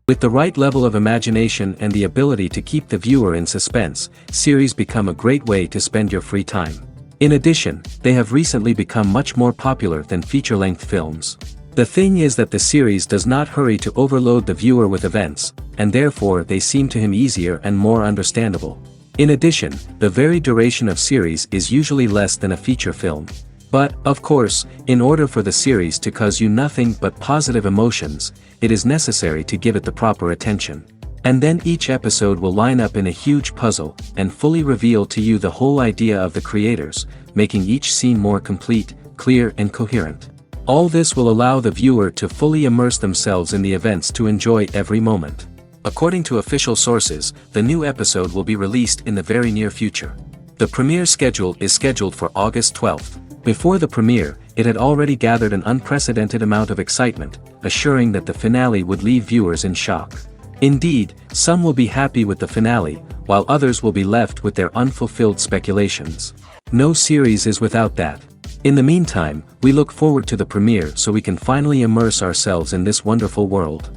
With the right level of imagination and the ability to keep the viewer in suspense, series become a great way to spend your free time. In addition, they have recently become much more popular than feature-length films. The thing is that the series does not hurry to overload the viewer with events, and therefore they seem to him easier and more understandable. In addition, the very duration of series is usually less than a feature film. But, of course, in order for the series to cause you nothing but positive emotions, it is necessary to give it the proper attention. And then each episode will line up in a huge puzzle, and fully reveal to you the whole idea of the creators, making each scene more complete, clear and coherent. All this will allow the viewer to fully immerse themselves in the events to enjoy every moment. According to official sources, the new episode will be released in the very near future. The premiere schedule is scheduled for August 12th. Before the premiere, it had already gathered an unprecedented amount of excitement, assuring that the finale would leave viewers in shock. Indeed, some will be happy with the finale, while others will be left with their unfulfilled speculations. No series is without that. In the meantime, we look forward to the premiere so we can finally immerse ourselves in this wonderful world.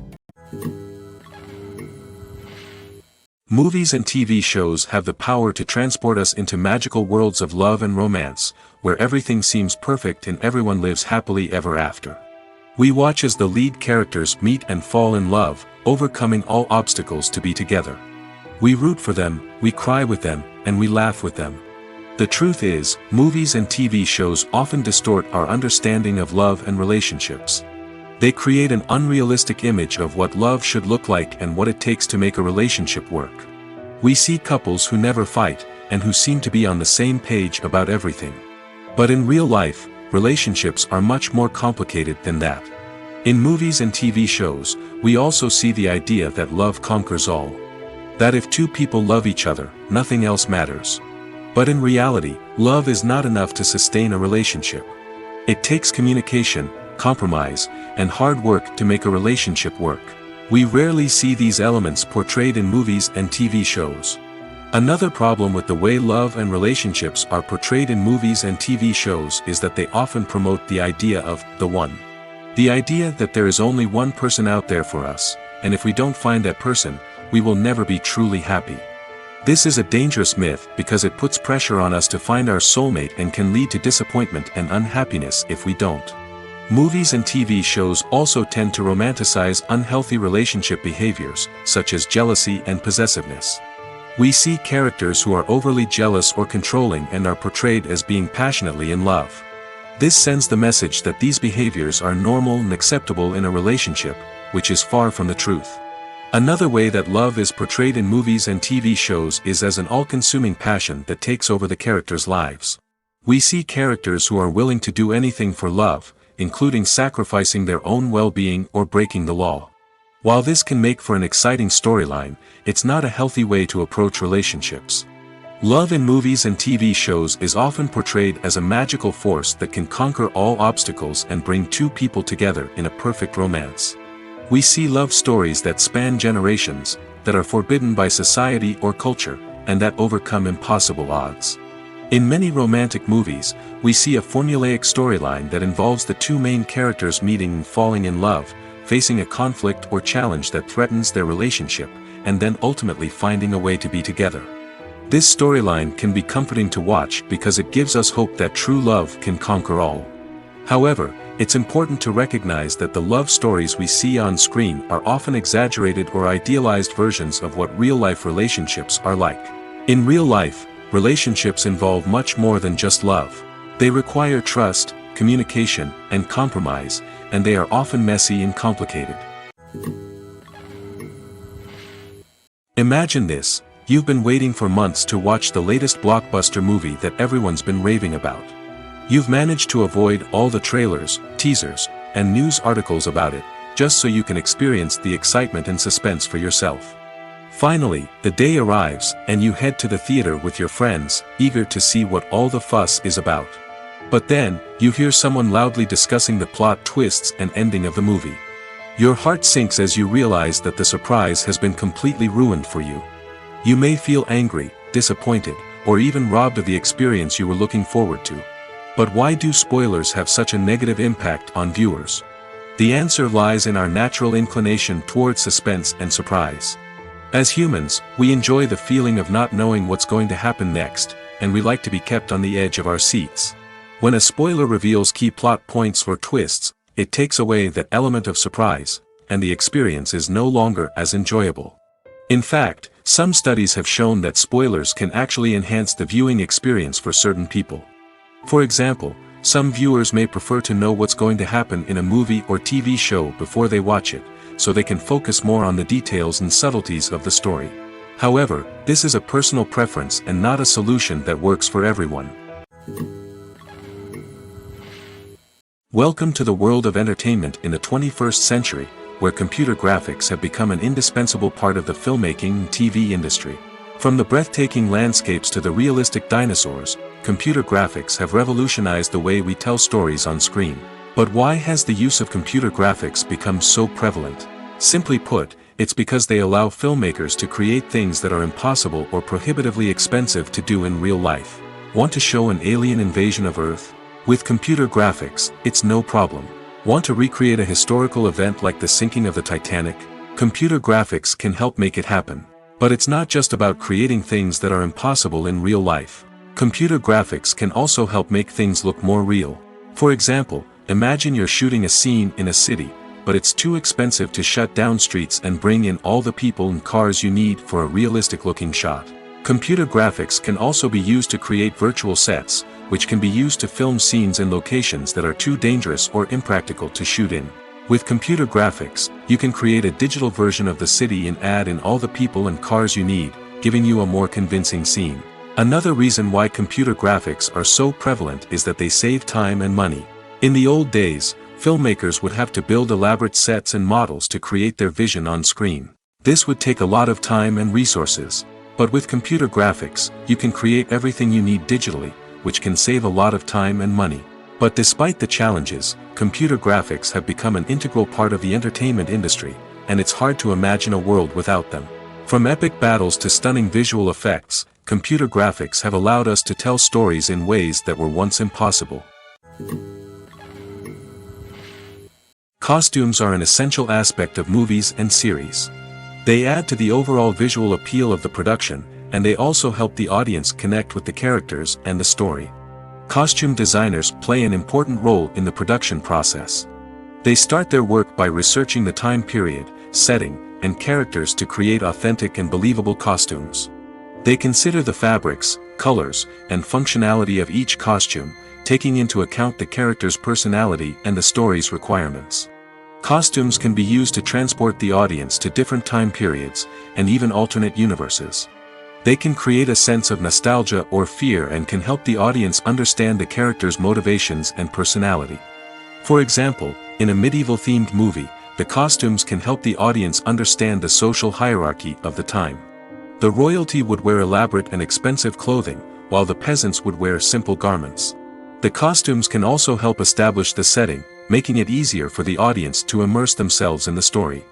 Movies and TV shows have the power to transport us into magical worlds of love and romance, where everything seems perfect and everyone lives happily ever after. We watch as the lead characters meet and fall in love, overcoming all obstacles to be together. We root for them, we cry with them, and we laugh with them. The truth is, movies and TV shows often distort our understanding of love and relationships. They create an unrealistic image of what love should look like and what it takes to make a relationship work. We see couples who never fight, and who seem to be on the same page about everything. But in real life, relationships are much more complicated than that. In movies and TV shows, we also see the idea that love conquers all. That if two people love each other, nothing else matters. But in reality, love is not enough to sustain a relationship. It takes communication, compromise, and hard work to make a relationship work. We rarely see these elements portrayed in movies and TV shows. Another problem with the way love and relationships are portrayed in movies and TV shows is that they often promote the idea of the one. The idea that there is only one person out there for us, and if we don't find that person, we will never be truly happy. This is a dangerous myth because it puts pressure on us to find our soulmate and can lead to disappointment and unhappiness if we don't. Movies and TV shows also tend to romanticize unhealthy relationship behaviors, such as jealousy and possessiveness. We see characters who are overly jealous or controlling and are portrayed as being passionately in love. This sends the message that these behaviors are normal and acceptable in a relationship, which is far from the truth. Another way that love is portrayed in movies and TV shows is as an all-consuming passion that takes over the characters' lives. We see characters who are willing to do anything for love, including sacrificing their own well-being or breaking the law. While this can make for an exciting storyline, it's not a healthy way to approach relationships. Love in movies and TV shows is often portrayed as a magical force that can conquer all obstacles and bring two people together in a perfect romance. We see love stories that span generations, that are forbidden by society or culture, and that overcome impossible odds. In many romantic movies, we see a formulaic storyline that involves the two main characters meeting and falling in love, facing a conflict or challenge that threatens their relationship, and then ultimately finding a way to be together. This storyline can be comforting to watch because it gives us hope that true love can conquer all. However, it's important to recognize that the love stories we see on screen are often exaggerated or idealized versions of what real-life relationships are like. In real life, relationships involve much more than just love. They require trust, communication, and compromise, and they are often messy and complicated. Imagine this: you've been waiting for months to watch the latest blockbuster movie that everyone's been raving about. You've managed to avoid all the trailers, teasers, and news articles about it, just so you can experience the excitement and suspense for yourself. Finally, the day arrives, and you head to the theater with your friends, eager to see what all the fuss is about. But then, you hear someone loudly discussing the plot twists and ending of the movie. Your heart sinks as you realize that the surprise has been completely ruined for you. You may feel angry, disappointed, or even robbed of the experience you were looking forward to. But why do spoilers have such a negative impact on viewers? The answer lies in our natural inclination toward suspense and surprise. As humans, we enjoy the feeling of not knowing what's going to happen next, and we like to be kept on the edge of our seats. When a spoiler reveals key plot points or twists, it takes away that element of surprise, and the experience is no longer as enjoyable. In fact, some studies have shown that spoilers can actually enhance the viewing experience for certain people. For example, some viewers may prefer to know what's going to happen in a movie or TV show before they watch it, so they can focus more on the details and subtleties of the story. However, this is a personal preference and not a solution that works for everyone. Welcome to the world of entertainment in the 21st century, where computer graphics have become an indispensable part of the filmmaking and TV industry. From the breathtaking landscapes to the realistic dinosaurs, computer graphics have revolutionized the way we tell stories on screen. But why has the use of computer graphics become so prevalent? Simply put, it's because they allow filmmakers to create things that are impossible or prohibitively expensive to do in real life. Want to show an alien invasion of Earth? With computer graphics, it's no problem. Want to recreate a historical event like the sinking of the Titanic? Computer graphics can help make it happen. But it's not just about creating things that are impossible in real life. Computer graphics can also help make things look more real. For example, imagine you're shooting a scene in a city, but it's too expensive to shut down streets and bring in all the people and cars you need for a realistic-looking shot. Computer graphics can also be used to create virtual sets, which can be used to film scenes in locations that are too dangerous or impractical to shoot in. With computer graphics, you can create a digital version of the city and add in all the people and cars you need, giving you a more convincing scene. Another reason why computer graphics are so prevalent is that they save time and money. In the old days, filmmakers would have to build elaborate sets and models to create their vision on screen. This would take a lot of time and resources. But with computer graphics, you can create everything you need digitally, which can save a lot of time and money. But despite the challenges, computer graphics have become an integral part of the entertainment industry, and it's hard to imagine a world without them. From epic battles to stunning visual effects, computer graphics have allowed us to tell stories in ways that were once impossible. Costumes are an essential aspect of movies and series. They add to the overall visual appeal of the production, and they also help the audience connect with the characters and the story. Costume designers play an important role in the production process. They start their work by researching the time period, setting, and characters to create authentic and believable costumes. They consider the fabrics, colors, and functionality of each costume, taking into account the character's personality and the story's requirements. Costumes can be used to transport the audience to different time periods, and even alternate universes. They can create a sense of nostalgia or fear and can help the audience understand the character's motivations and personality. For example, in a medieval-themed movie, the costumes can help the audience understand the social hierarchy of the time. The royalty would wear elaborate and expensive clothing, while the peasants would wear simple garments. The costumes can also help establish the setting, making it easier for the audience to immerse themselves in the story.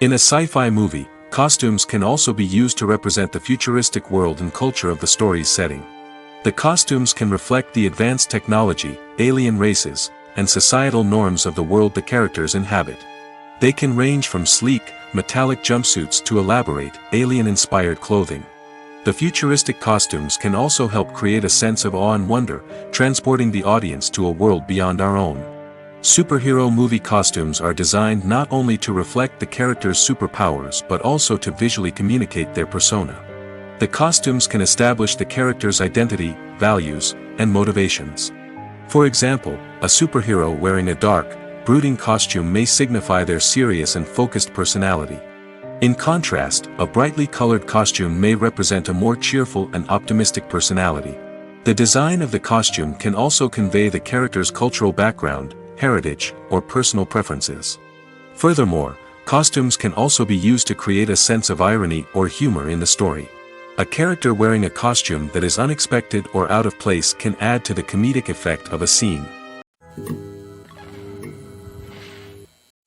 In a sci-fi movie, costumes can also be used to represent the futuristic world and culture of the story's setting. The costumes can reflect the advanced technology, alien races, and societal norms of the world the characters inhabit. They can range from sleek, metallic jumpsuits to elaborate, alien-inspired clothing. The futuristic costumes can also help create a sense of awe and wonder, transporting the audience to a world beyond our own. Superhero movie costumes are designed not only to reflect the character's superpowers but also to visually communicate their persona. The costumes can establish the character's identity, values, and motivations. For example, a superhero wearing a dark, brooding costume may signify their serious and focused personality. In contrast, a brightly colored costume may represent a more cheerful and optimistic personality. The design of the costume can also convey the character's cultural background, heritage, or personal preferences. Furthermore, costumes can also be used to create a sense of irony or humor in the story. A character wearing a costume that is unexpected or out of place can add to the comedic effect of a scene.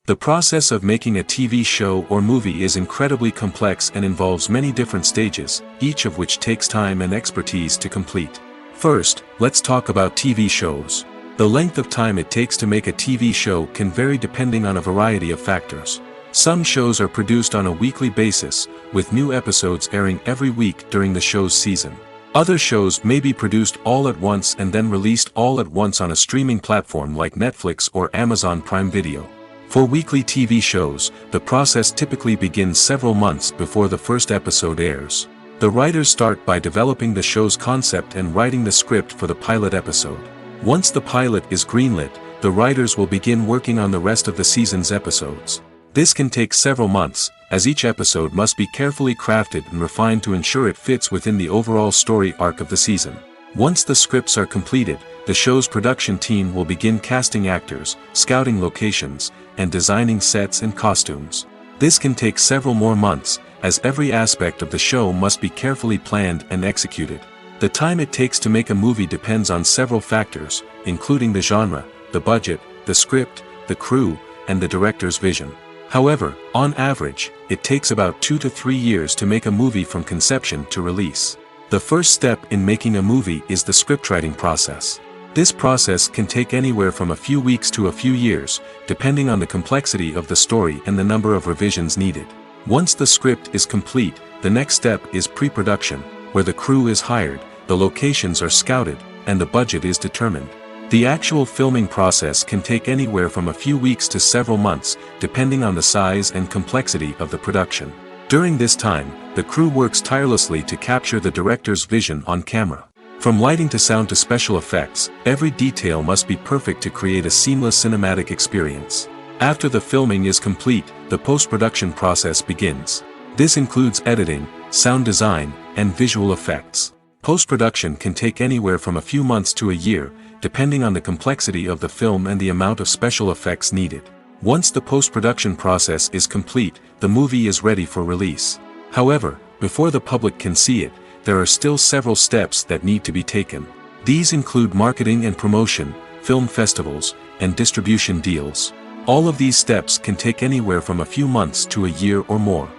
The process of making a TV show or movie is incredibly complex and involves many different stages, each of which takes time and expertise to complete. First, let's talk about TV shows. The length of time it takes to make a TV show can vary depending on a variety of factors. Some shows are produced on a weekly basis, with new episodes airing every week during the show's season. Other shows may be produced all at once and then released all at once on a streaming platform like Netflix or Amazon Prime Video. For weekly TV shows, the process typically begins several months before the first episode airs. The writers start by developing the show's concept and writing the script for the pilot episode. Once the pilot is greenlit, the writers will begin working on the rest of the season's episodes. This can take several months, as each episode must be carefully crafted and refined to ensure it fits within the overall story arc of the season. Once the scripts are completed, the show's production team will begin casting actors, scouting locations, and designing sets and costumes. This can take several more months, as every aspect of the show must be carefully planned and executed. The time it takes to make a movie depends on several factors, including the genre, the budget, the script, the crew, and the director's vision. However, on average, it takes about 2 to 3 years to make a movie from conception to release. The first step in making a movie is the scriptwriting process. This process can take anywhere from a few weeks to a few years, depending on the complexity of the story and the number of revisions needed. Once the script is complete, the next step is pre-production, where the crew is hired, the locations are scouted, and the budget is determined. The actual filming process can take anywhere from a few weeks to several months, depending on the size and complexity of the production. During this time, the crew works tirelessly to capture the director's vision on camera. From lighting to sound to special effects, every detail must be perfect to create a seamless cinematic experience. After the filming is complete, the post-production process begins. This includes editing, sound design, and visual effects. Post-production can take anywhere from a few months to a year, depending on the complexity of the film and the amount of special effects needed. Once the post-production process is complete, the movie is ready for release. However, before the public can see it, there are still several steps that need to be taken. These include marketing and promotion, film festivals, and distribution deals. All of these steps can take anywhere from a few months to a year or more.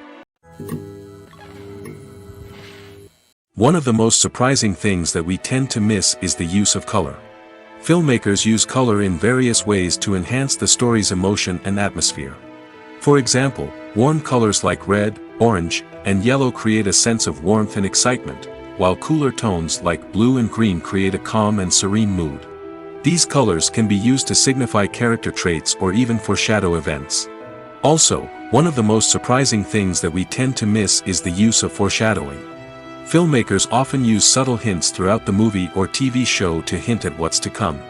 One of the most surprising things that we tend to miss is the use of color. Filmmakers use color in various ways to enhance the story's emotion and atmosphere. For example, warm colors like red, orange, and yellow create a sense of warmth and excitement, while cooler tones like blue and green create a calm and serene mood. These colors can be used to signify character traits or even foreshadow events. Also, one of the most surprising things that we tend to miss is the use of foreshadowing. Filmmakers often use subtle hints throughout the movie or TV show to hint at what's to come.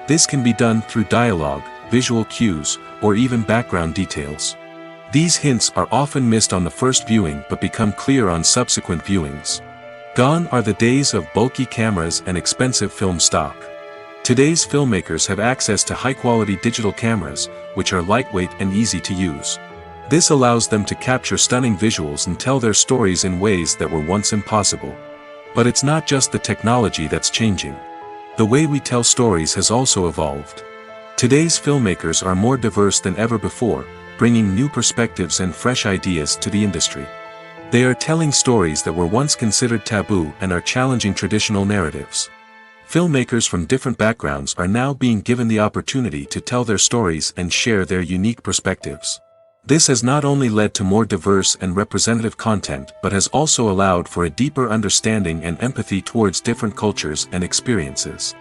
This can be done through dialogue, visual cues, or even background details. These hints are often missed on the first viewing but become clear on subsequent viewings. Gone are the days of bulky cameras and expensive film stock. Today's filmmakers have access to high-quality digital cameras, which are lightweight and easy to use. This allows them to capture stunning visuals and tell their stories in ways that were once impossible. But it's not just the technology that's changing. The way we tell stories has also evolved. Today's filmmakers are more diverse than ever before, bringing new perspectives and fresh ideas to the industry. They are telling stories that were once considered taboo and are challenging traditional narratives. Filmmakers from different backgrounds are now being given the opportunity to tell their stories and share their unique perspectives. This has not only led to more diverse and representative content but has also allowed for a deeper understanding and empathy towards different cultures and experiences.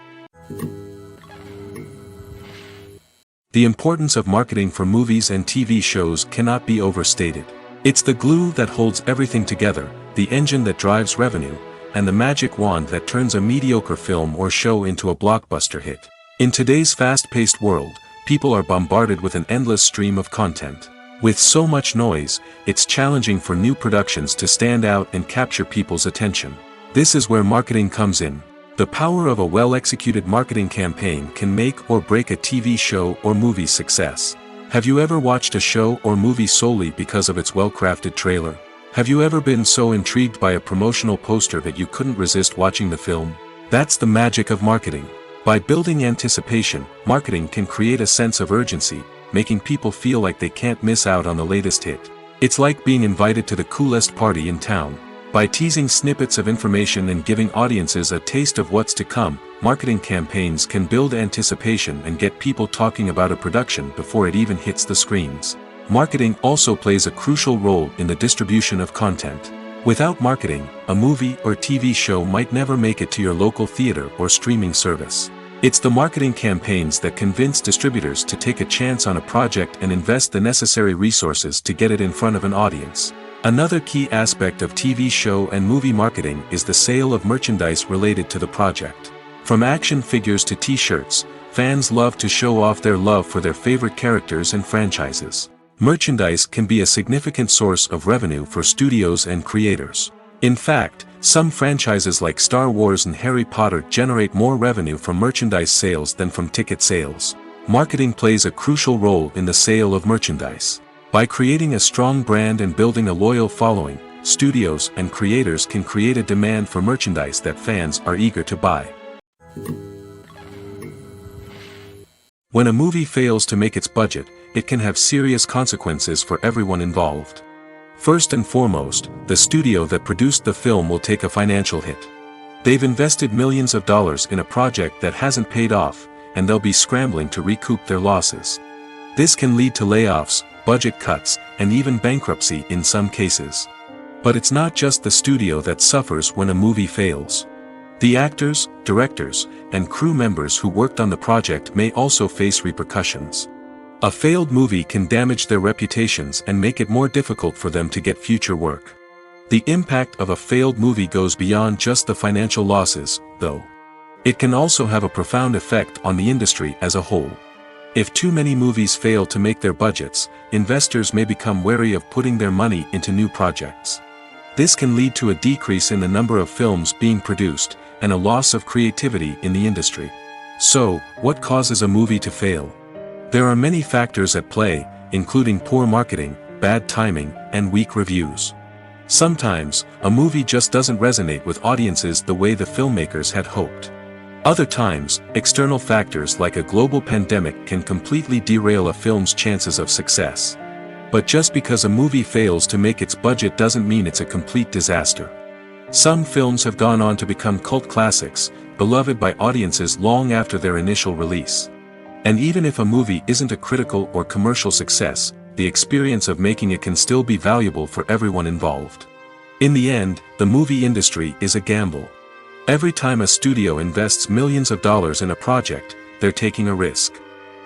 The importance of marketing for movies and TV shows cannot be overstated. It's the glue that holds everything together, the engine that drives revenue, and the magic wand that turns a mediocre film or show into a blockbuster hit. In today's fast-paced world, people are bombarded with an endless stream of content. With so much noise, it's challenging for new productions to stand out and capture people's attention. This is where marketing comes in. The power of a well-executed marketing campaign can make or break a TV show or movie's success. Have you ever watched a show or movie solely because of its well-crafted trailer? Have you ever been so intrigued by a promotional poster that you couldn't resist watching the film? That's the magic of marketing. By building anticipation, marketing can create a sense of urgency, making people feel like they can't miss out on the latest hit. It's like being invited to the coolest party in town. By teasing snippets of information and giving audiences a taste of what's to come, marketing campaigns can build anticipation and get people talking about a production before it even hits the screens. Marketing also plays a crucial role in the distribution of content. Without marketing, a movie or TV show might never make it to your local theater or streaming service. It's the marketing campaigns that convince distributors to take a chance on a project and invest the necessary resources to get it in front of an audience. Another key aspect of TV show and movie marketing is the sale of merchandise related to the project. From action figures to t-shirts, fans love to show off their love for their favorite characters and franchises. Merchandise can be a significant source of revenue for studios and creators. In fact, some franchises like Star Wars and Harry Potter generate more revenue from merchandise sales than from ticket sales. Marketing plays a crucial role in the sale of merchandise. By creating a strong brand and building a loyal following, studios and creators can create a demand for merchandise that fans are eager to buy. When a movie fails to make its budget, it can have serious consequences for everyone involved. First and foremost, the studio that produced the film will take a financial hit. They've invested millions of dollars in a project that hasn't paid off, and they'll be scrambling to recoup their losses. This can lead to layoffs, budget cuts, and even bankruptcy in some cases. But it's not just the studio that suffers when a movie fails. The actors, directors, and crew members who worked on the project may also face repercussions. A failed movie can damage their reputations and make it more difficult for them to get future work. The impact of a failed movie goes beyond just the financial losses, though. It can also have a profound effect on the industry as a whole. If too many movies fail to make their budgets, investors may become wary of putting their money into new projects. This can lead to a decrease in the number of films being produced, and a loss of creativity in the industry. So, what causes a movie to fail? There are many factors at play, including poor marketing, bad timing, and weak reviews. Sometimes, a movie just doesn't resonate with audiences the way the filmmakers had hoped. Other times, external factors like a global pandemic can completely derail a film's chances of success. But just because a movie fails to make its budget doesn't mean it's a complete disaster. Some films have gone on to become cult classics, beloved by audiences long after their initial release. And even if a movie isn't a critical or commercial success, the experience of making it can still be valuable for everyone involved. In the end, the movie industry is a gamble. Every time a studio invests millions of dollars in a project, they're taking a risk.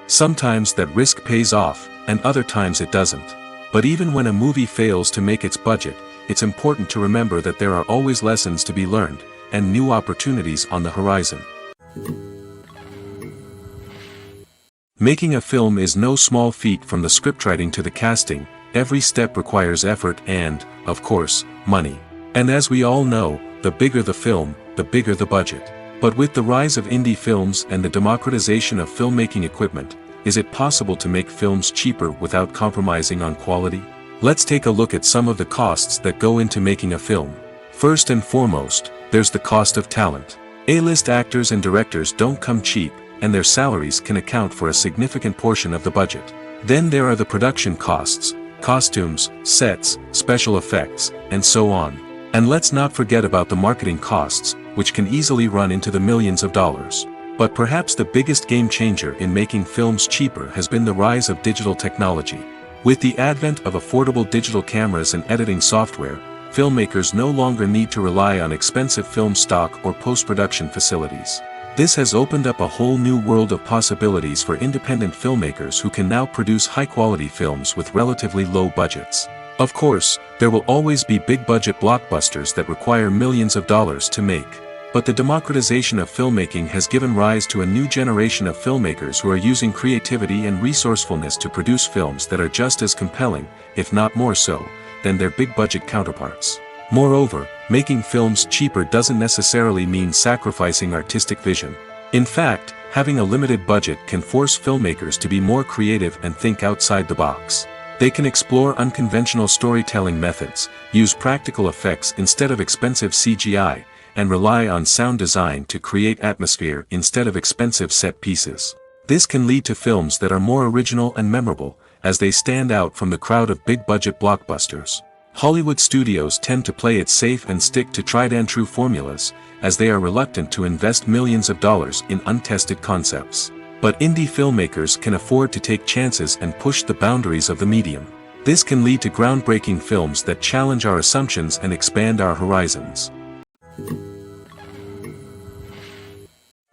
Sometimes that risk pays off, and other times it doesn't. But even when a movie fails to make its budget, it's important to remember that there are always lessons to be learned, and new opportunities on the horizon. Making a film is no small feat. From the scriptwriting to the casting, every step requires effort and, of course, money. And as we all know, the bigger the film, the bigger the budget. But with the rise of indie films and the democratization of filmmaking equipment, is it possible to make films cheaper without compromising on quality? Let's take a look at some of the costs that go into making a film. First and foremost, there's the cost of talent. A-list actors and directors don't come cheap, and their salaries can account for a significant portion of the budget. Then there are the production costs, costumes, sets, special effects, and so on. And let's not forget about the marketing costs, which can easily run into the millions of dollars. But perhaps the biggest game changer in making films cheaper has been the rise of digital technology. With the advent of affordable digital cameras and editing software, filmmakers no longer need to rely on expensive film stock or post-production facilities. This has opened up a whole new world of possibilities for independent filmmakers who can now produce high-quality films with relatively low budgets. Of course, there will always be big-budget blockbusters that require millions of dollars to make. But the democratization of filmmaking has given rise to a new generation of filmmakers who are using creativity and resourcefulness to produce films that are just as compelling, if not more so, than their big-budget counterparts. Moreover, making films cheaper doesn't necessarily mean sacrificing artistic vision. In fact, having a limited budget can force filmmakers to be more creative and think outside the box. They can explore unconventional storytelling methods, use practical effects instead of expensive CGI, and rely on sound design to create atmosphere instead of expensive set pieces. This can lead to films that are more original and memorable, as they stand out from the crowd of big-budget blockbusters. Hollywood studios tend to play it safe and stick to tried-and-true formulas, as they are reluctant to invest millions of dollars in untested concepts. But indie filmmakers can afford to take chances and push the boundaries of the medium. This can lead to groundbreaking films that challenge our assumptions and expand our horizons.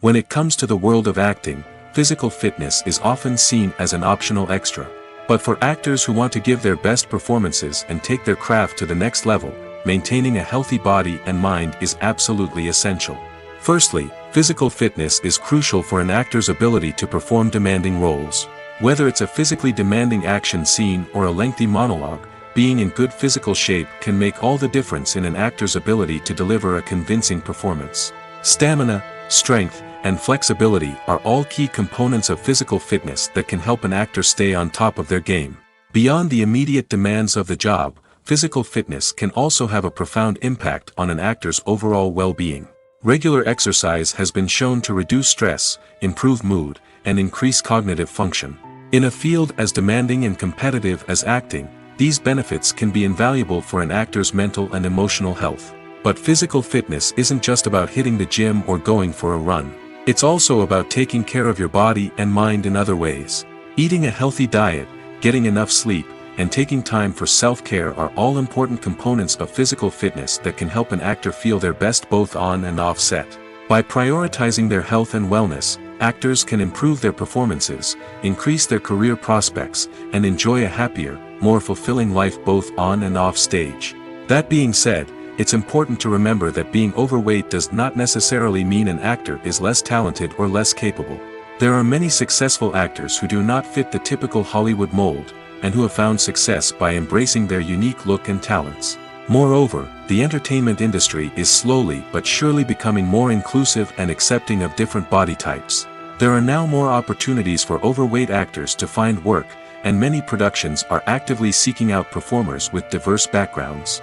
When it comes to the world of acting, physical fitness is often seen as an optional extra. But for actors who want to give their best performances and take their craft to the next level, maintaining a healthy body and mind is absolutely essential. Firstly, physical fitness is crucial for an actor's ability to perform demanding roles. Whether it's a physically demanding action scene or a lengthy monologue, being in good physical shape can make all the difference in an actor's ability to deliver a convincing performance. Stamina, strength, and flexibility are all key components of physical fitness that can help an actor stay on top of their game. Beyond the immediate demands of the job, physical fitness can also have a profound impact on an actor's overall well-being. Regular exercise has been shown to reduce stress, improve mood, and increase cognitive function. In a field as demanding and competitive as acting, these benefits can be invaluable for an actor's mental and emotional health. But physical fitness isn't just about hitting the gym or going for a run. It's also about taking care of your body and mind in other ways. Eating a healthy diet, getting enough sleep, and taking time for self-care are all important components of physical fitness that can help an actor feel their best both on and off set. By prioritizing their health and wellness, actors can improve their performances, increase their career prospects, and enjoy a happier, more fulfilling life both on and off stage. That being said, it's important to remember that being overweight does not necessarily mean an actor is less talented or less capable. There are many successful actors who do not fit the typical Hollywood mold, and who have found success by embracing their unique look and talents. Moreover, the entertainment industry is slowly but surely becoming more inclusive and accepting of different body types. There are now more opportunities for overweight actors to find work, and many productions are actively seeking out performers with diverse backgrounds.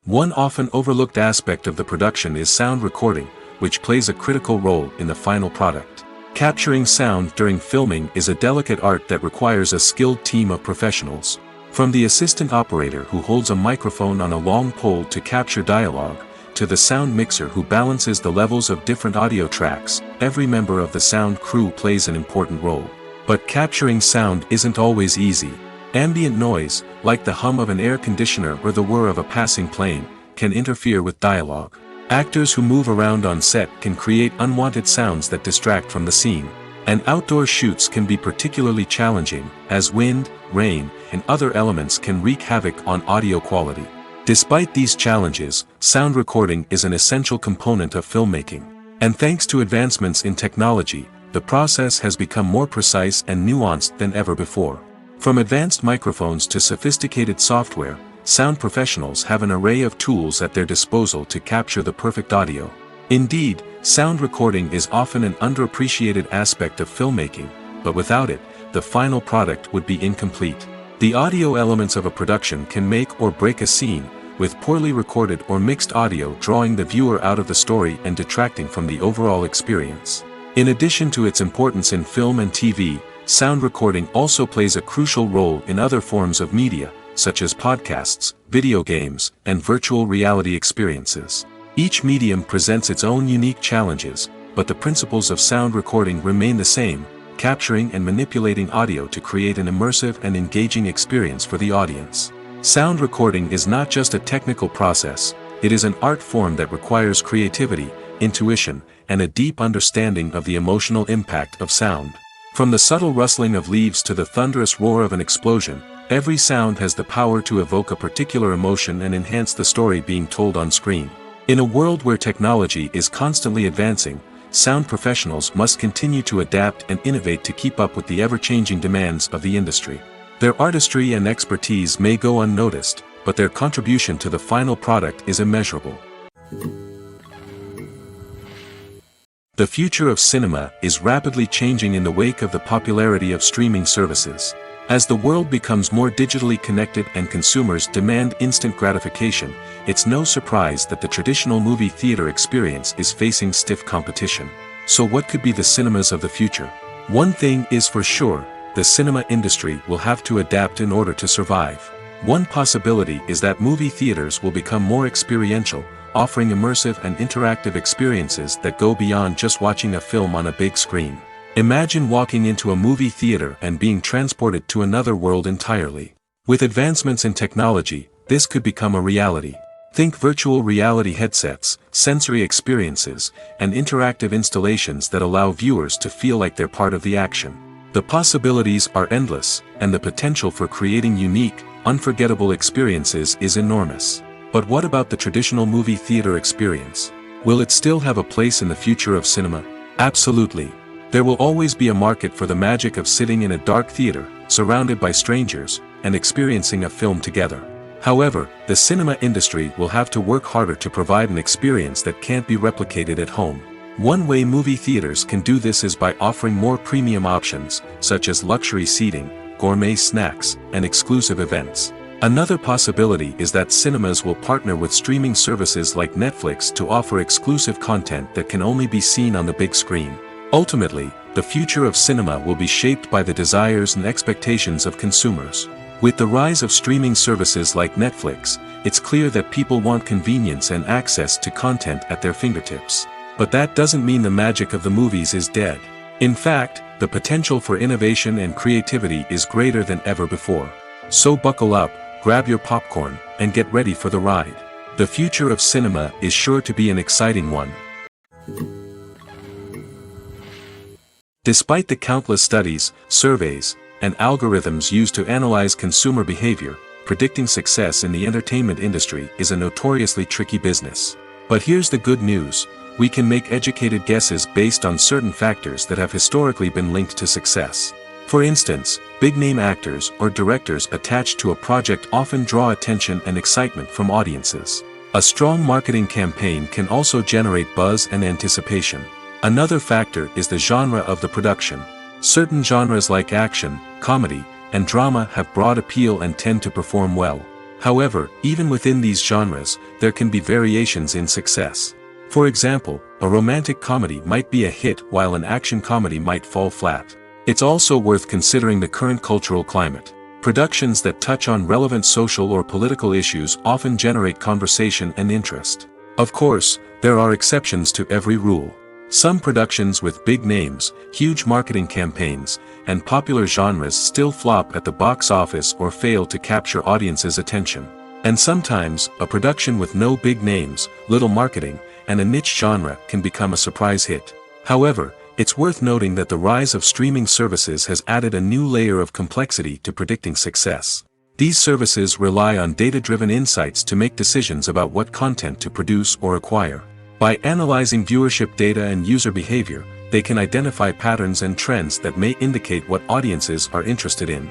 One often overlooked aspect of the production is sound recording, which plays a critical role in the final product. Capturing sound during filming is a delicate art that requires a skilled team of professionals. From the assistant operator who holds a microphone on a long pole to capture dialogue, to the sound mixer who balances the levels of different audio tracks, every member of the sound crew plays an important role. But capturing sound isn't always easy. Ambient noise, like the hum of an air conditioner or the whir of a passing plane, can interfere with dialogue. Actors who move around on set can create unwanted sounds that distract from the scene. And outdoor shoots can be particularly challenging, as wind, rain, and other elements can wreak havoc on audio quality. Despite these challenges, sound recording is an essential component of filmmaking. And thanks to advancements in technology, the process has become more precise and nuanced than ever before. From advanced microphones to sophisticated software, sound professionals have an array of tools at their disposal to capture the perfect audio. Indeed, sound recording is often an underappreciated aspect of filmmaking, but without it, the final product would be incomplete. The audio elements of a production can make or break a scene, with poorly recorded or mixed audio drawing the viewer out of the story and detracting from the overall experience. In addition to its importance in film and TV, sound recording also plays a crucial role in other forms of media, such as podcasts, video games, and virtual reality experiences. Each medium presents its own unique challenges, but the principles of sound recording remain the same, capturing and manipulating audio to create an immersive and engaging experience for the audience. Sound recording is not just a technical process, it is an art form that requires creativity, intuition, and a deep understanding of the emotional impact of sound. From the subtle rustling of leaves to the thunderous roar of an explosion, every sound has the power to evoke a particular emotion and enhance the story being told on screen. In a world where technology is constantly advancing, sound professionals must continue to adapt and innovate to keep up with the ever-changing demands of the industry. Their artistry and expertise may go unnoticed, but their contribution to the final product is immeasurable. The future of cinema is rapidly changing in the wake of the popularity of streaming services. As the world becomes more digitally connected and consumers demand instant gratification, it's no surprise that the traditional movie theater experience is facing stiff competition. So what could be the cinemas of the future? One thing is for sure, the cinema industry will have to adapt in order to survive. One possibility is that movie theaters will become more experiential, offering immersive and interactive experiences that go beyond just watching a film on a big screen. Imagine walking into a movie theater and being transported to another world entirely. With advancements in technology, this could become a reality. Think virtual reality headsets, sensory experiences, and interactive installations that allow viewers to feel like they're part of the action. The possibilities are endless, and the potential for creating unique, unforgettable experiences is enormous. But what about the traditional movie theater experience? Will it still have a place in the future of cinema? Absolutely. There will always be a market for the magic of sitting in a dark theater, surrounded by strangers, and experiencing a film together. However, the cinema industry will have to work harder to provide an experience that can't be replicated at home. One way movie theaters can do this is by offering more premium options, such as luxury seating, gourmet snacks, and exclusive events. Another possibility is that cinemas will partner with streaming services like Netflix to offer exclusive content that can only be seen on the big screen. Ultimately, the future of cinema will be shaped by the desires and expectations of consumers. With the rise of streaming services like Netflix, it's clear that people want convenience and access to content at their fingertips. But that doesn't mean the magic of the movies is dead. In fact, the potential for innovation and creativity is greater than ever before. So buckle up, grab your popcorn, and get ready for the ride. The future of cinema is sure to be an exciting one. Despite the countless studies, surveys, and algorithms used to analyze consumer behavior, predicting success in the entertainment industry is a notoriously tricky business. But here's the good news: we can make educated guesses based on certain factors that have historically been linked to success. For instance, big-name actors or directors attached to a project often draw attention and excitement from audiences. A strong marketing campaign can also generate buzz and anticipation. Another factor is the genre of the production. Certain genres like action, comedy, and drama have broad appeal and tend to perform well. However, even within these genres, there can be variations in success. For example, a romantic comedy might be a hit while an action comedy might fall flat. It's also worth considering the current cultural climate. Productions that touch on relevant social or political issues often generate conversation and interest. Of course, there are exceptions to every rule. Some productions with big names, huge marketing campaigns, and popular genres still flop at the box office or fail to capture audiences' attention. And sometimes, a production with no big names, little marketing, and a niche genre can become a surprise hit. However, it's worth noting that the rise of streaming services has added a new layer of complexity to predicting success. These services rely on data-driven insights to make decisions about what content to produce or acquire. By analyzing viewership data and user behavior, they can identify patterns and trends that may indicate what audiences are interested in.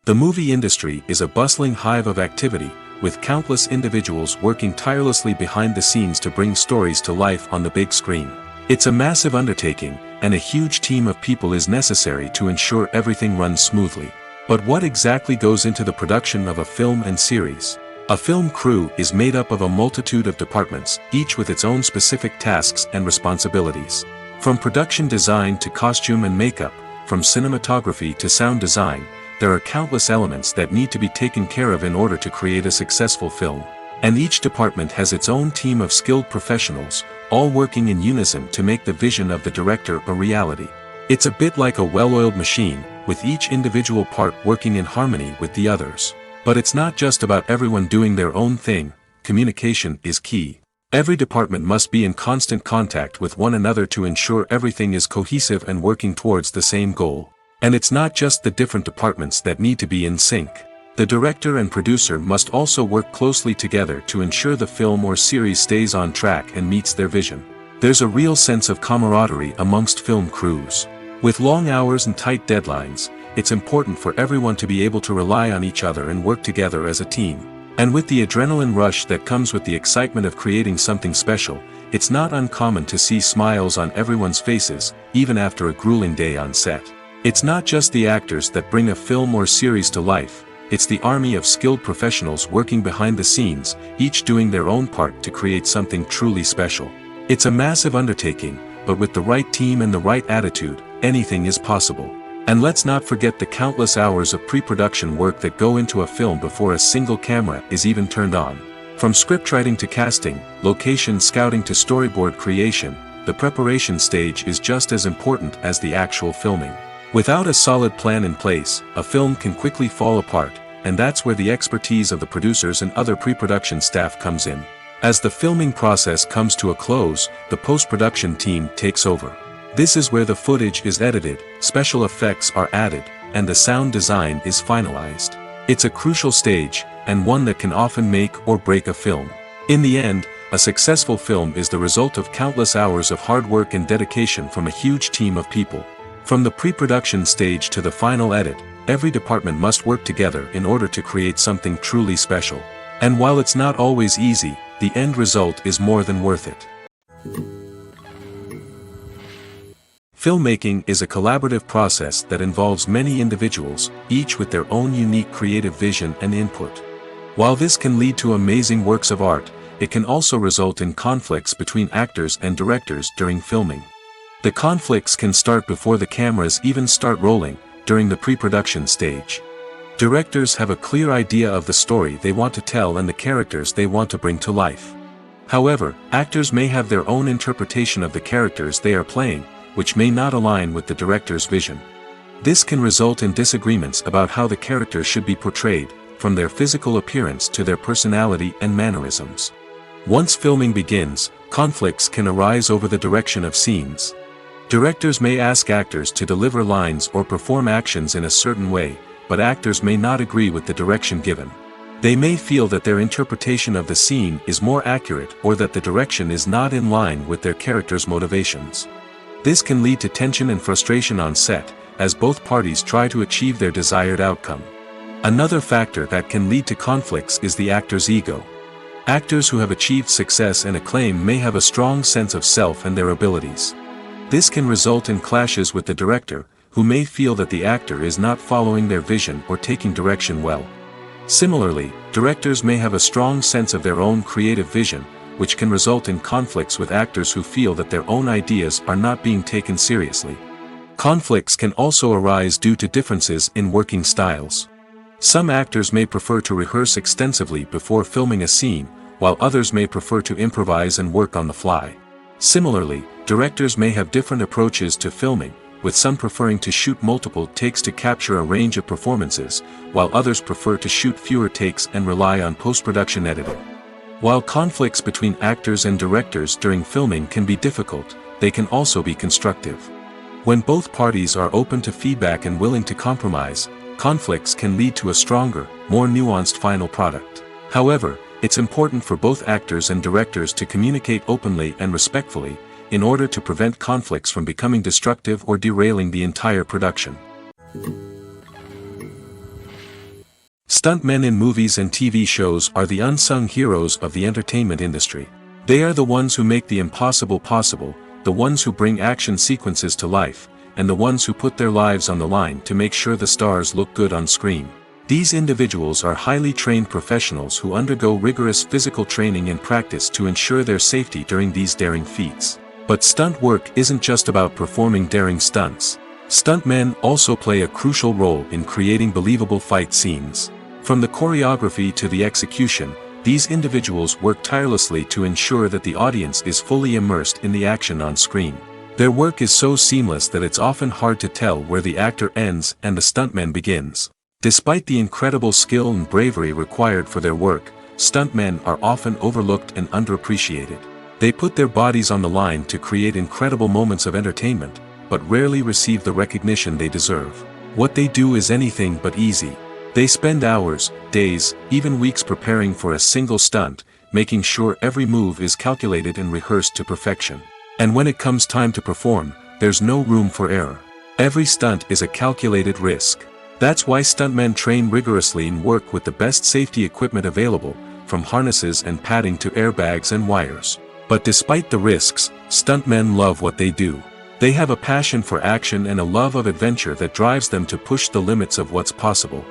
The movie industry is a bustling hive of activity, with countless individuals working tirelessly behind the scenes to bring stories to life on the big screen. It's a massive undertaking, and a huge team of people is necessary to ensure everything runs smoothly. But what exactly goes into the production of a film and series? A film crew is made up of a multitude of departments, each with its own specific tasks and responsibilities. From production design to costume and makeup, from cinematography to sound design, there are countless elements that need to be taken care of in order to create a successful film. And each department has its own team of skilled professionals, all working in unison to make the vision of the director a reality. It's a bit like a well-oiled machine, with each individual part working in harmony with the others. But it's not just about everyone doing their own thing. Communication is key. Every department must be in constant contact with one another to ensure everything is cohesive and working towards the same goal. And it's not just the different departments that need to be in sync. The director and producer must also work closely together to ensure the film or series stays on track and meets their vision. There's a real sense of camaraderie amongst film crews. With long hours and tight deadlines, it's important for everyone to be able to rely on each other and work together as a team. And with the adrenaline rush that comes with the excitement of creating something special, it's not uncommon to see smiles on everyone's faces, even after a grueling day on set. It's not just the actors that bring a film or series to life, it's the army of skilled professionals working behind the scenes, each doing their own part to create something truly special. It's a massive undertaking, but with the right team and the right attitude, anything is possible. And let's not forget the countless hours of pre-production work that go into a film before a single camera is even turned on. From scriptwriting to casting, location scouting to storyboard creation, the preparation stage is just as important as the actual filming. Without a solid plan in place, a film can quickly fall apart, and that's where the expertise of the producers and other pre-production staff comes in. As the filming process comes to a close, the post-production team takes over. This is where the footage is edited, special effects are added, and the sound design is finalized. It's a crucial stage, and one that can often make or break a film. In the end, a successful film is the result of countless hours of hard work and dedication from a huge team of people. From the pre-production stage to the final edit, every department must work together in order to create something truly special. And while it's not always easy, the end result is more than worth it. Filmmaking is a collaborative process that involves many individuals, each with their own unique creative vision and input. While this can lead to amazing works of art, it can also result in conflicts between actors and directors during filming. The conflicts can start before the cameras even start rolling, during the pre-production stage. Directors have a clear idea of the story they want to tell and the characters they want to bring to life. However, actors may have their own interpretation of the characters they are playing, which may not align with the director's vision. This can result in disagreements about how the characters should be portrayed, from their physical appearance to their personality and mannerisms. Once filming begins, conflicts can arise over the direction of scenes. Directors may ask actors to deliver lines or perform actions in a certain way, but actors may not agree with the direction given. They may feel that their interpretation of the scene is more accurate or that the direction is not in line with their character's motivations. This can lead to tension and frustration on set, as both parties try to achieve their desired outcome. Another factor that can lead to conflicts is the actor's ego. Actors who have achieved success and acclaim may have a strong sense of self and their abilities. This can result in clashes with the director, who may feel that the actor is not following their vision or taking direction well. Similarly, directors may have a strong sense of their own creative vision, which can result in conflicts with actors who feel that their own ideas are not being taken seriously. Conflicts can also arise due to differences in working styles. Some actors may prefer to rehearse extensively before filming a scene, while others may prefer to improvise and work on the fly. Similarly, directors may have different approaches to filming, with some preferring to shoot multiple takes to capture a range of performances, while others prefer to shoot fewer takes and rely on post-production editing. While conflicts between actors and directors during filming can be difficult, they can also be constructive. When both parties are open to feedback and willing to compromise, conflicts can lead to a stronger, more nuanced final product. However, it's important for both actors and directors to communicate openly and respectfully, in order to prevent conflicts from becoming destructive or derailing the entire production. Stuntmen in movies and TV shows are the unsung heroes of the entertainment industry. They are the ones who make the impossible possible, the ones who bring action sequences to life, and the ones who put their lives on the line to make sure the stars look good on screen. These individuals are highly trained professionals who undergo rigorous physical training and practice to ensure their safety during these daring feats. But stunt work isn't just about performing daring stunts. Stuntmen also play a crucial role in creating believable fight scenes. From the choreography to the execution, these individuals work tirelessly to ensure that the audience is fully immersed in the action on screen. Their work is so seamless that it's often hard to tell where the actor ends and the stuntman begins. Despite the incredible skill and bravery required for their work, stuntmen are often overlooked and underappreciated. They put their bodies on the line to create incredible moments of entertainment, but rarely receive the recognition they deserve. What they do is anything but easy. They spend hours, days, even weeks preparing for a single stunt, making sure every move is calculated and rehearsed to perfection. And when it comes time to perform, there's no room for error. Every stunt is a calculated risk. That's why stuntmen train rigorously and work with the best safety equipment available, from harnesses and padding to airbags and wires. But despite the risks, stuntmen love what they do. They have a passion for action and a love of adventure that drives them to push the limits of what's possible.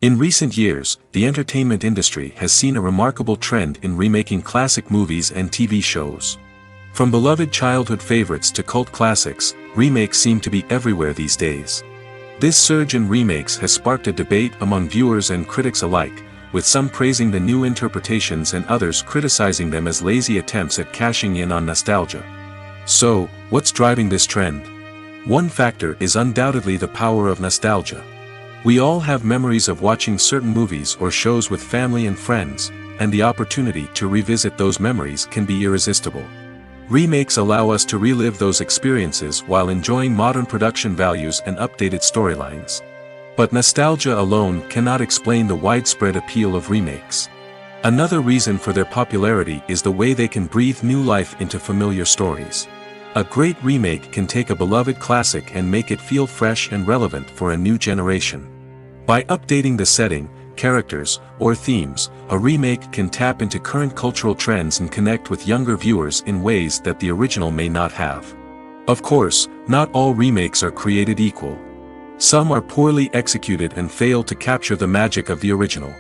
In recent years, the entertainment industry has seen a remarkable trend in remaking classic movies and TV shows. From beloved childhood favorites to cult classics, remakes seem to be everywhere these days. This surge in remakes has sparked a debate among viewers and critics alike, with some praising the new interpretations and others criticizing them as lazy attempts at cashing in on nostalgia. So, what's driving this trend? One factor is undoubtedly the power of nostalgia. We all have memories of watching certain movies or shows with family and friends, and the opportunity to revisit those memories can be irresistible. Remakes allow us to relive those experiences while enjoying modern production values and updated storylines. But nostalgia alone cannot explain the widespread appeal of remakes. Another reason for their popularity is the way they can breathe new life into familiar stories. A great remake can take a beloved classic and make it feel fresh and relevant for a new generation. By updating the setting, characters, or themes, a remake can tap into current cultural trends and connect with younger viewers in ways that the original may not have. Of course, not all remakes are created equal. Some are poorly executed and fail to capture the magic of the original.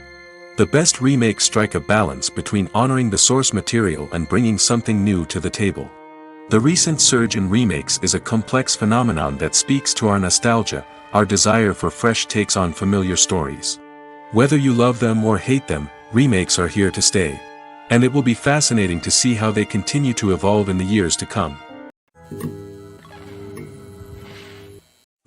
The best remakes strike a balance between honoring the source material and bringing something new to the table. The recent surge in remakes is a complex phenomenon that speaks to our nostalgia, our desire for fresh takes on familiar stories. Whether you love them or hate them, remakes are here to stay. And it will be fascinating to see how they continue to evolve in the years to come.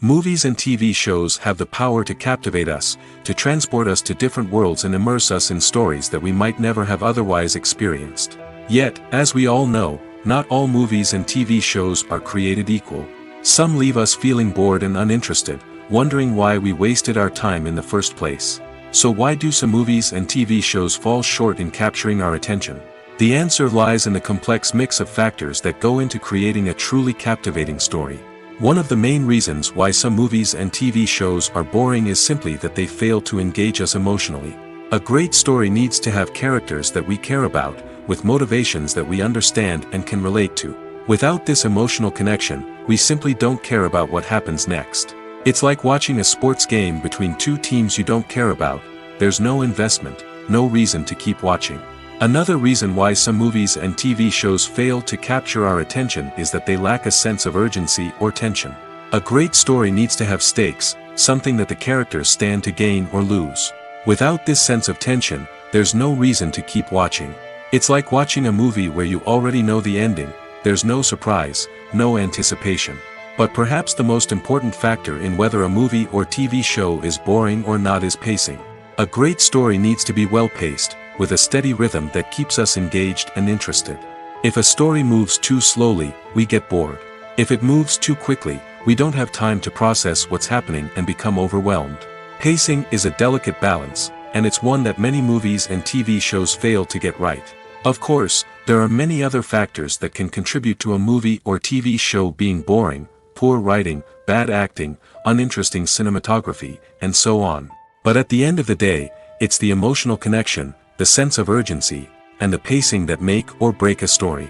Movies and TV shows have the power to captivate us, to transport us to different worlds and immerse us in stories that we might never have otherwise experienced. Yet, as we all know, not all movies and TV shows are created equal. Some leave us feeling bored and uninterested, wondering why we wasted our time in the first place. So why do some movies and TV shows fall short in capturing our attention? The answer lies in the complex mix of factors that go into creating a truly captivating story. One of the main reasons why some movies and TV shows are boring is simply that they fail to engage us emotionally. A great story needs to have characters that we care about, with motivations that we understand and can relate to. Without this emotional connection, we simply don't care about what happens next. It's like watching a sports game between two teams you don't care about. There's no investment, no reason to keep watching. Another reason why some movies and TV shows fail to capture our attention is that they lack a sense of urgency or tension. A great story needs to have stakes, something that the characters stand to gain or lose. Without this sense of tension, there's no reason to keep watching. It's like watching a movie where you already know the ending. There's no surprise, no anticipation. But perhaps the most important factor in whether a movie or TV show is boring or not is pacing. A great story needs to be well-paced, with a steady rhythm that keeps us engaged and interested. If a story moves too slowly, we get bored. If it moves too quickly, we don't have time to process what's happening and become overwhelmed. Pacing is a delicate balance, and it's one that many movies and TV shows fail to get right. Of course, there are many other factors that can contribute to a movie or TV show being boring: poor writing, bad acting, uninteresting cinematography, and so on. But at the end of the day, it's the emotional connection, the sense of urgency, and the pacing that make or break a story.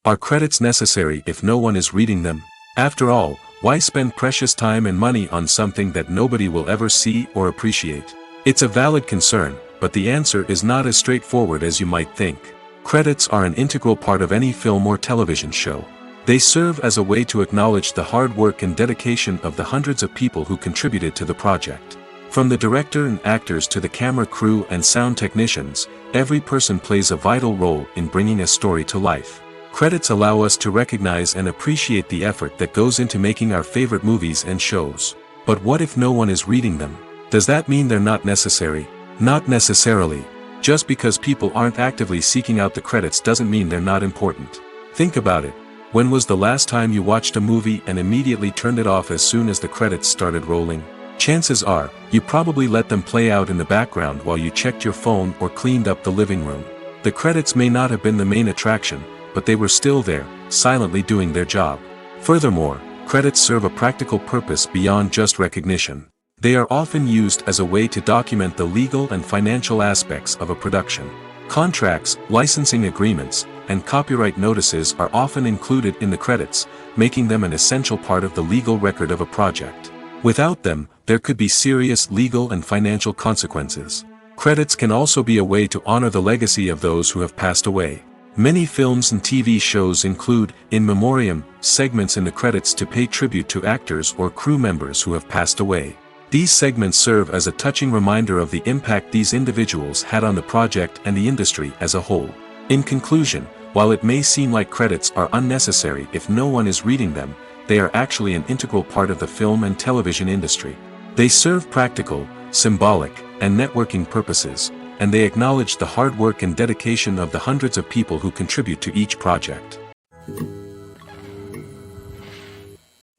Are credits necessary if no one is reading them? After all, why spend precious time and money on something that nobody will ever see or appreciate? It's a valid concern, but the answer is not as straightforward as you might think. Credits are an integral part of any film or television show. They serve as a way to acknowledge the hard work and dedication of the hundreds of people who contributed to the project. From the director and actors to the camera crew and sound technicians, every person plays a vital role in bringing a story to life. Credits allow us to recognize and appreciate the effort that goes into making our favorite movies and shows. But what if no one is reading them? Does that mean they're not necessary? Not necessarily. Just because people aren't actively seeking out the credits doesn't mean they're not important. Think about it. When was the last time you watched a movie and immediately turned it off as soon as the credits started rolling? Chances are, you probably let them play out in the background while you checked your phone or cleaned up the living room. The credits may not have been the main attraction, but they were still there, silently doing their job. Furthermore, credits serve a practical purpose beyond just recognition. They are often used as a way to document the legal and financial aspects of a production. Contracts, licensing agreements, and copyright notices are often included in the credits, making them an essential part of the legal record of a project. Without them, there could be serious legal and financial consequences. Credits can also be a way to honor the legacy of those who have passed away. Many films and TV shows include, in memoriam, segments in the credits to pay tribute to actors or crew members who have passed away. These segments serve as a touching reminder of the impact these individuals had on the project and the industry as a whole. In conclusion, while it may seem like credits are unnecessary if no one is reading them, they are actually an integral part of the film and television industry. They serve practical, symbolic, and networking purposes, and they acknowledge the hard work and dedication of the hundreds of people who contribute to each project.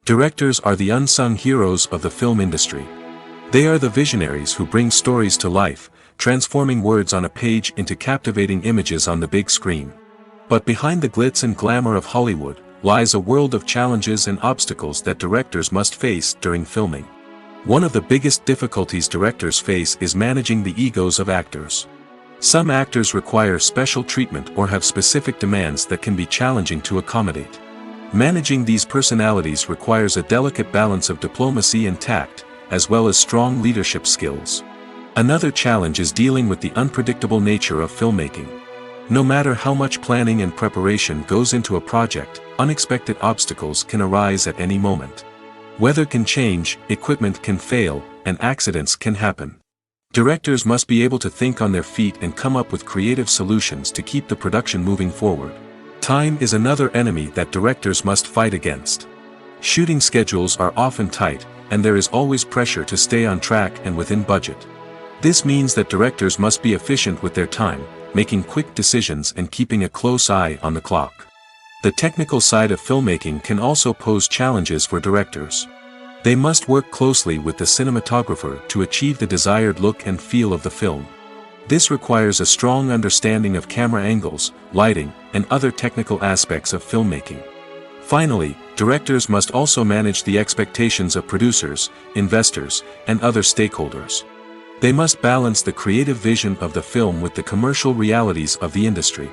Directors are the unsung heroes of the film industry. They are the visionaries who bring stories to life, transforming words on a page into captivating images on the big screen. But behind the glitz and glamour of Hollywood, lies a world of challenges and obstacles that directors must face during filming. One of the biggest difficulties directors face is managing the egos of actors. Some actors require special treatment or have specific demands that can be challenging to accommodate. Managing these personalities requires a delicate balance of diplomacy and tact, as well as strong leadership skills. Another challenge is dealing with the unpredictable nature of filmmaking. No matter how much planning and preparation goes into a project, unexpected obstacles can arise at any moment. Weather can change, equipment can fail, and accidents can happen. Directors must be able to think on their feet and come up with creative solutions to keep the production moving forward. Time is another enemy that directors must fight against. Shooting schedules are often tight, and there is always pressure to stay on track and within budget. This means that directors must be efficient with their time, making quick decisions and keeping a close eye on the clock. The technical side of filmmaking can also pose challenges for directors. They must work closely with the cinematographer to achieve the desired look and feel of the film. This requires a strong understanding of camera angles, lighting, and other technical aspects of filmmaking. Finally, directors must also manage the expectations of producers, investors, and other stakeholders. They must balance the creative vision of the film with the commercial realities of the industry.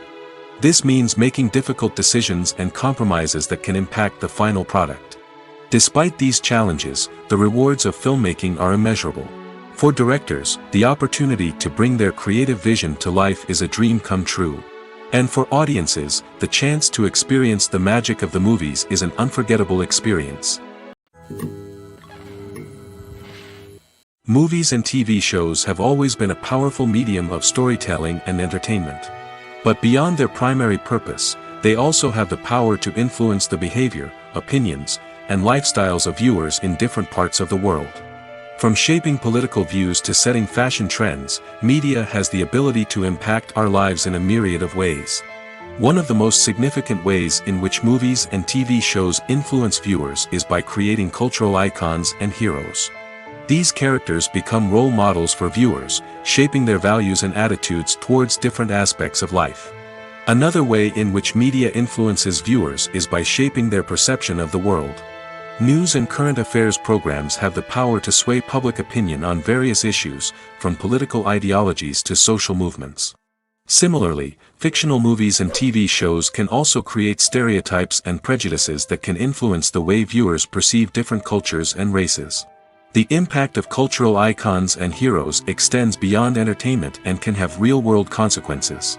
This means making difficult decisions and compromises that can impact the final product. Despite these challenges, the rewards of filmmaking are immeasurable. For directors, the opportunity to bring their creative vision to life is a dream come true. And for audiences, the chance to experience the magic of the movies is an unforgettable experience. Movies and TV shows have always been a powerful medium of storytelling and entertainment. But beyond their primary purpose, they also have the power to influence the behavior, opinions, and lifestyles of viewers in different parts of the world. From shaping political views to setting fashion trends, media has the ability to impact our lives in a myriad of ways. One of the most significant ways in which movies and TV shows influence viewers is by creating cultural icons and heroes. These characters become role models for viewers, shaping their values and attitudes towards different aspects of life. Another way in which media influences viewers is by shaping their perception of the world. News and current affairs programs have the power to sway public opinion on various issues, from political ideologies to social movements. Similarly, fictional movies and TV shows can also create stereotypes and prejudices that can influence the way viewers perceive different cultures and races. The impact of cultural icons and heroes extends beyond entertainment and can have real-world consequences.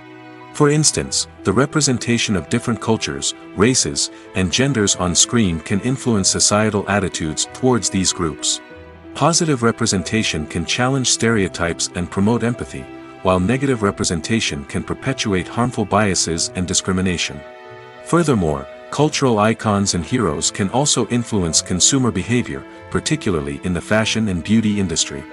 For instance, the representation of different cultures, races, and genders on screen can influence societal attitudes towards these groups. Positive representation can challenge stereotypes and promote empathy, while negative representation can perpetuate harmful biases and discrimination. Furthermore, cultural icons and heroes can also influence consumer behavior, particularly in the fashion and beauty industry.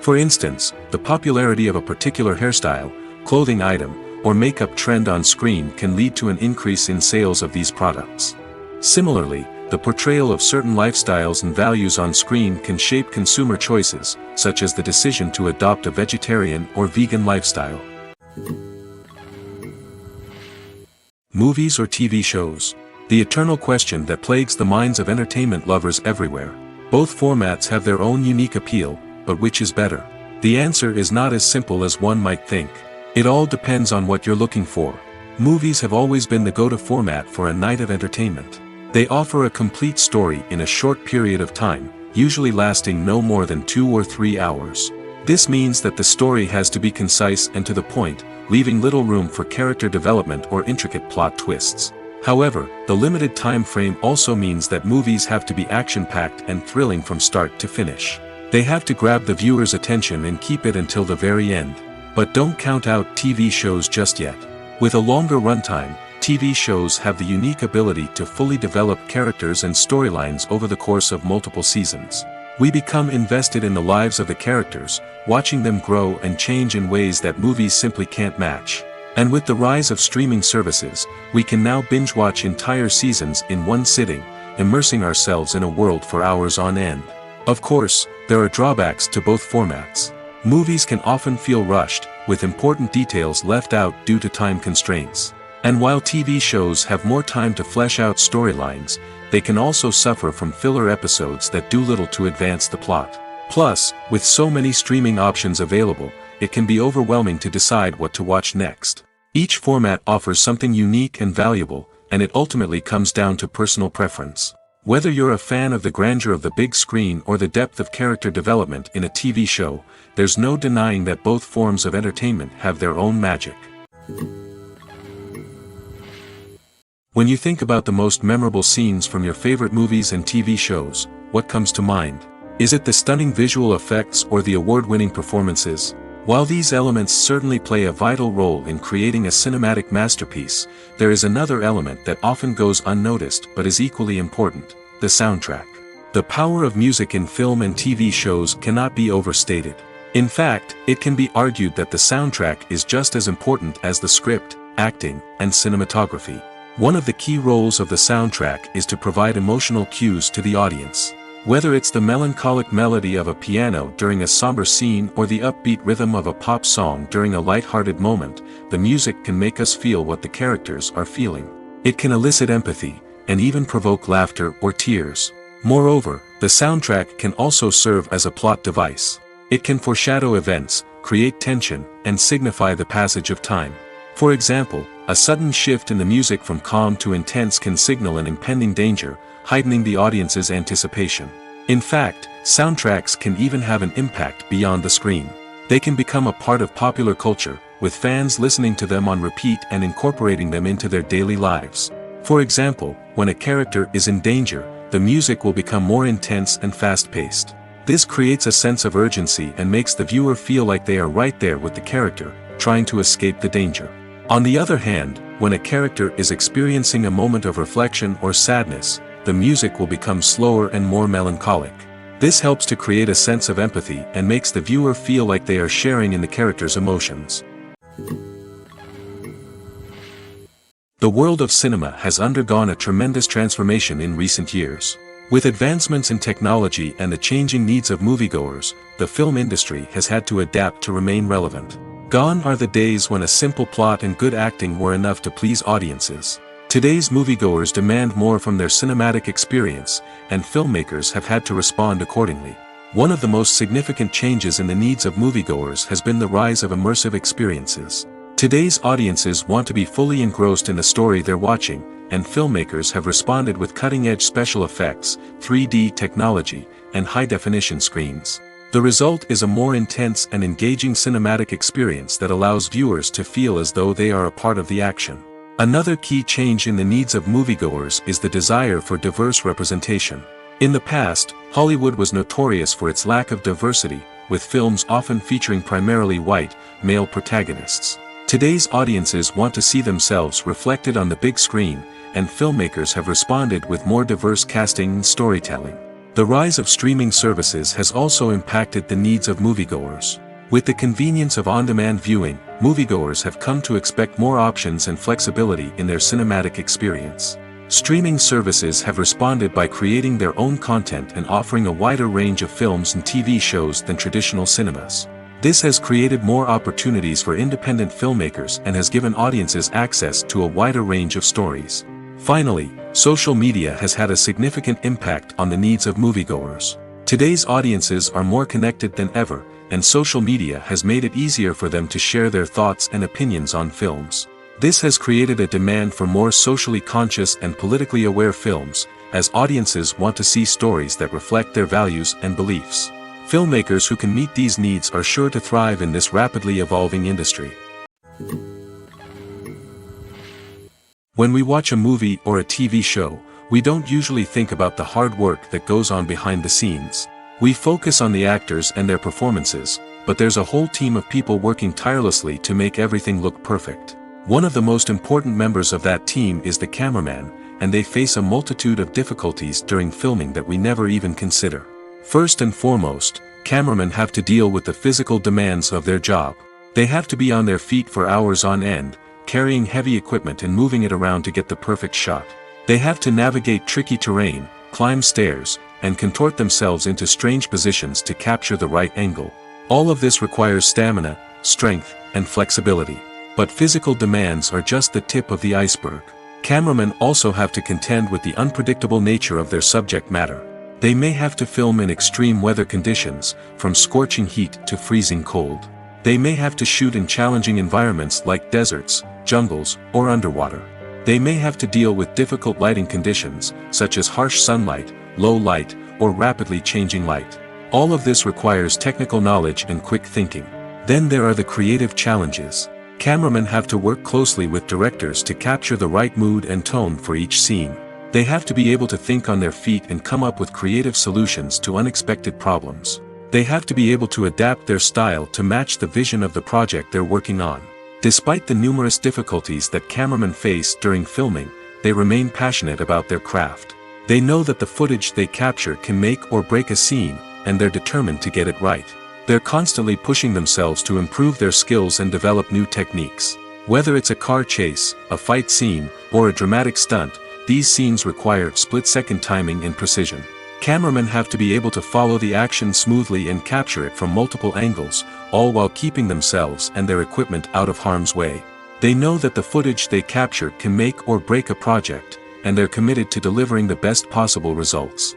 For instance, the popularity of a particular hairstyle, clothing item, or makeup trend on screen can lead to an increase in sales of these products. Similarly, the portrayal of certain lifestyles and values on screen can shape consumer choices, such as the decision to adopt a vegetarian or vegan lifestyle. Movies or TV shows? The eternal question that plagues the minds of entertainment lovers everywhere. Both formats have their own unique appeal, but which is better? The answer is not as simple as one might think. It all depends on what you're looking for. Movies have always been the go-to format for a night of entertainment. They offer a complete story in a short period of time, usually lasting no more than 2 or 3 hours. This means that the story has to be concise and to the point, leaving little room for character development or intricate plot twists. However, the limited time frame also means that movies have to be action-packed and thrilling from start to finish. They have to grab the viewer's attention and keep it until the very end. But don't count out TV shows just yet. With a longer runtime, TV shows have the unique ability to fully develop characters and storylines over the course of multiple seasons. We become invested in the lives of the characters, watching them grow and change in ways that movies simply can't match. And with the rise of streaming services, we can now binge-watch entire seasons in one sitting, immersing ourselves in a world for hours on end. Of course, there are drawbacks to both formats. Movies can often feel rushed, with important details left out due to time constraints. And while TV shows have more time to flesh out storylines, they can also suffer from filler episodes that do little to advance the plot. Plus, with so many streaming options available, it can be overwhelming to decide what to watch next. Each format offers something unique and valuable, and it ultimately comes down to personal preference. Whether you're a fan of the grandeur of the big screen or the depth of character development in a TV show, there's no denying that both forms of entertainment have their own magic. When you think about the most memorable scenes from your favorite movies and TV shows, what comes to mind? Is it the stunning visual effects or the award-winning performances? While these elements certainly play a vital role in creating a cinematic masterpiece, there is another element that often goes unnoticed but is equally important: the soundtrack. The power of music in film and TV shows cannot be overstated. In fact, it can be argued that the soundtrack is just as important as the script, acting, and cinematography. One of the key roles of the soundtrack is to provide emotional cues to the audience. Whether it's the melancholic melody of a piano during a somber scene or the upbeat rhythm of a pop song during a light-hearted moment, the music can make us feel what the characters are feeling. It can elicit empathy, and even provoke laughter or tears. Moreover, the soundtrack can also serve as a plot device. It can foreshadow events, create tension, and signify the passage of time. For example, a sudden shift in the music from calm to intense can signal an impending danger, heightening the audience's anticipation. In fact, soundtracks can even have an impact beyond the screen. They can become a part of popular culture, with fans listening to them on repeat and incorporating them into their daily lives. For example, when a character is in danger, the music will become more intense and fast-paced. This creates a sense of urgency and makes the viewer feel like they are right there with the character, trying to escape the danger. On the other hand, when a character is experiencing a moment of reflection or sadness, the music will become slower and more melancholic. This helps to create a sense of empathy and makes the viewer feel like they are sharing in the character's emotions. The world of cinema has undergone a tremendous transformation in recent years. With advancements in technology and the changing needs of moviegoers, the film industry has had to adapt to remain relevant. Gone are the days when a simple plot and good acting were enough to please audiences. Today's moviegoers demand more from their cinematic experience, and filmmakers have had to respond accordingly. One of the most significant changes in the needs of moviegoers has been the rise of immersive experiences. Today's audiences want to be fully engrossed in the story they're watching, and filmmakers have responded with cutting-edge special effects, 3D technology, and high-definition screens. The result is a more intense and engaging cinematic experience that allows viewers to feel as though they are a part of the action. Another key change in the needs of moviegoers is the desire for diverse representation. In the past, Hollywood was notorious for its lack of diversity, with films often featuring primarily white, male protagonists. Today's audiences want to see themselves reflected on the big screen, and filmmakers have responded with more diverse casting and storytelling. The rise of streaming services has also impacted the needs of moviegoers. With the convenience of on-demand viewing, moviegoers have come to expect more options and flexibility in their cinematic experience. Streaming services have responded by creating their own content and offering a wider range of films and TV shows than traditional cinemas. This has created more opportunities for independent filmmakers and has given audiences access to a wider range of stories. Finally, social media has had a significant impact on the needs of moviegoers. Today's audiences are more connected than ever, and social media has made it easier for them to share their thoughts and opinions on films. This has created a demand for more socially conscious and politically aware films, as audiences want to see stories that reflect their values and beliefs. Filmmakers who can meet these needs are sure to thrive in this rapidly evolving industry. When we watch a movie or a TV show, we don't usually think about the hard work that goes on behind the scenes. We focus on the actors and their performances, but there's a whole team of people working tirelessly to make everything look perfect. One of the most important members of that team is the cameraman, and they face a multitude of difficulties during filming that we never even consider. First and foremost, cameramen have to deal with the physical demands of their job. They have to be on their feet for hours on end, carrying heavy equipment and moving it around to get the perfect shot. They have to navigate tricky terrain, climb stairs, and contort themselves into strange positions to capture the right angle. All of this requires stamina, strength, and flexibility. But physical demands are just the tip of the iceberg. Cameramen also have to contend with the unpredictable nature of their subject matter. They may have to film in extreme weather conditions, from scorching heat to freezing cold. They may have to shoot in challenging environments like deserts, jungles, or underwater. They may have to deal with difficult lighting conditions, such as harsh sunlight, low light, or rapidly changing light. All of this requires technical knowledge and quick thinking. Then there are the creative challenges. Cameramen have to work closely with directors to capture the right mood and tone for each scene. They have to be able to think on their feet and come up with creative solutions to unexpected problems. They have to be able to adapt their style to match the vision of the project they're working on. Despite the numerous difficulties that cameramen face during filming, they remain passionate about their craft. They know that the footage they capture can make or break a scene, and they're determined to get it right. They're constantly pushing themselves to improve their skills and develop new techniques. Whether it's a car chase, a fight scene, or a dramatic stunt, these scenes require split-second timing and precision. Cameramen have to be able to follow the action smoothly and capture it from multiple angles, all while keeping themselves and their equipment out of harm's way. They know that the footage they capture can make or break a project, and they're committed to delivering the best possible results.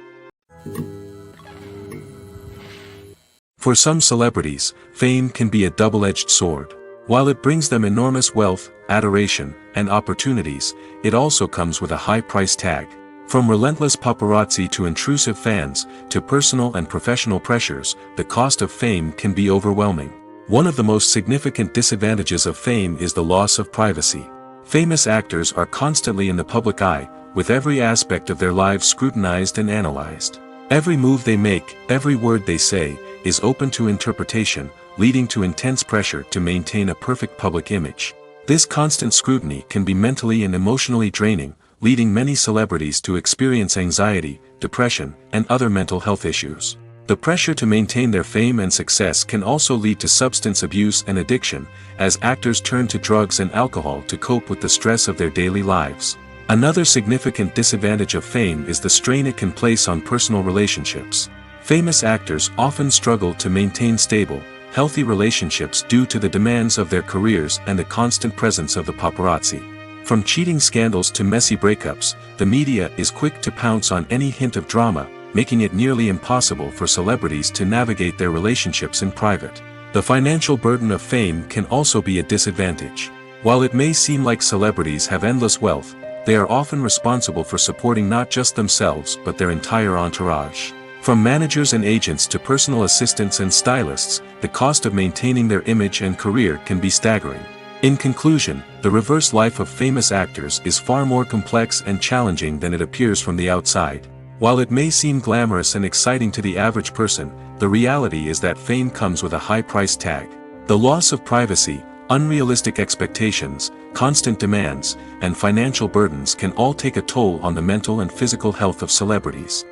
For some celebrities, fame can be a double-edged sword. While it brings them enormous wealth, adoration, and opportunities, it also comes with a high price tag. From relentless paparazzi to intrusive fans, to personal and professional pressures, the cost of fame can be overwhelming. One of the most significant disadvantages of fame is the loss of privacy. Famous actors are constantly in the public eye, with every aspect of their lives scrutinized and analyzed. Every move they make, every word they say, is open to interpretation, leading to intense pressure to maintain a perfect public image. This constant scrutiny can be mentally and emotionally draining, leading many celebrities to experience anxiety, depression, and other mental health issues. The pressure to maintain their fame and success can also lead to substance abuse and addiction, as actors turn to drugs and alcohol to cope with the stress of their daily lives. Another significant disadvantage of fame is the strain it can place on personal relationships. Famous actors often struggle to maintain stable, healthy relationships due to the demands of their careers and the constant presence of the paparazzi. From cheating scandals to messy breakups, the media is quick to pounce on any hint of drama, making it nearly impossible for celebrities to navigate their relationships in private. The financial burden of fame can also be a disadvantage. While it may seem like celebrities have endless wealth, they are often responsible for supporting not just themselves but their entire entourage. From managers and agents to personal assistants and stylists, the cost of maintaining their image and career can be staggering. In conclusion, the reverse life of famous actors is far more complex and challenging than it appears from the outside. While it may seem glamorous and exciting to the average person, the reality is that fame comes with a high price tag. The loss of privacy, unrealistic expectations, constant demands, and financial burdens can all take a toll on the mental and physical health of celebrities.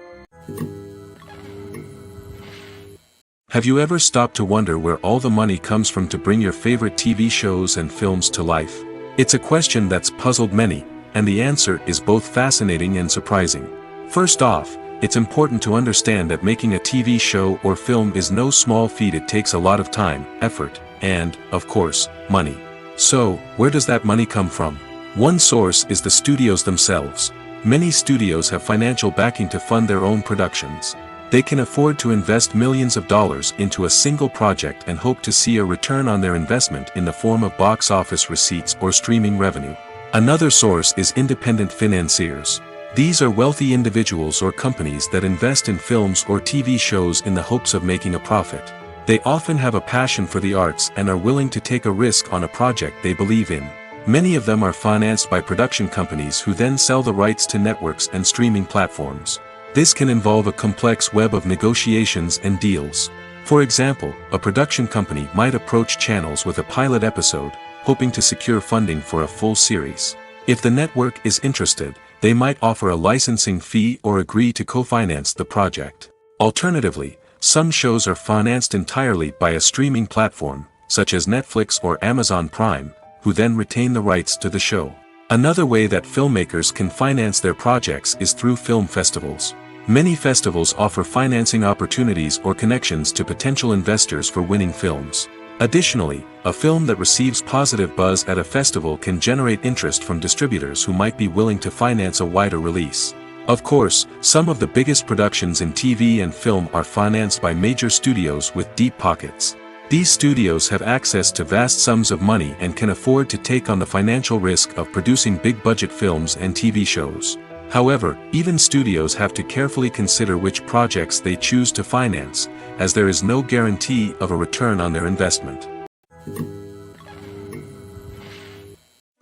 Have you ever stopped to wonder where all the money comes from to bring your favorite TV shows and films to life? It's a question that's puzzled many, and the answer is both fascinating and surprising. First off, it's important to understand that making a TV show or film is no small feat. It takes a lot of time, effort, and, of course, money. So, where does that money come from? One source is the studios themselves. Many studios have financial backing to fund their own productions. They can afford to invest millions of dollars into a single project and hope to see a return on their investment in the form of box office receipts or streaming revenue. Another source is independent financiers. These are wealthy individuals or companies that invest in films or TV shows in the hopes of making a profit. They often have a passion for the arts and are willing to take a risk on a project they believe in. Many of them are financed by production companies who then sell the rights to networks and streaming platforms. This can involve a complex web of negotiations and deals. For example, a production company might approach channels with a pilot episode, hoping to secure funding for a full series. If the network is interested, they might offer a licensing fee or agree to co-finance the project. Alternatively, some shows are financed entirely by a streaming platform, such as Netflix or Amazon Prime, who then retain the rights to the show. Another way that filmmakers can finance their projects is through film festivals. Many festivals offer financing opportunities or connections to potential investors for winning films. Additionally, a film that receives positive buzz at a festival can generate interest from distributors who might be willing to finance a wider release. Of course, some of the biggest productions in TV and film are financed by major studios with deep pockets. These studios have access to vast sums of money and can afford to take on the financial risk of producing big-budget films and TV shows. However, even studios have to carefully consider which projects they choose to finance, as there is no guarantee of a return on their investment.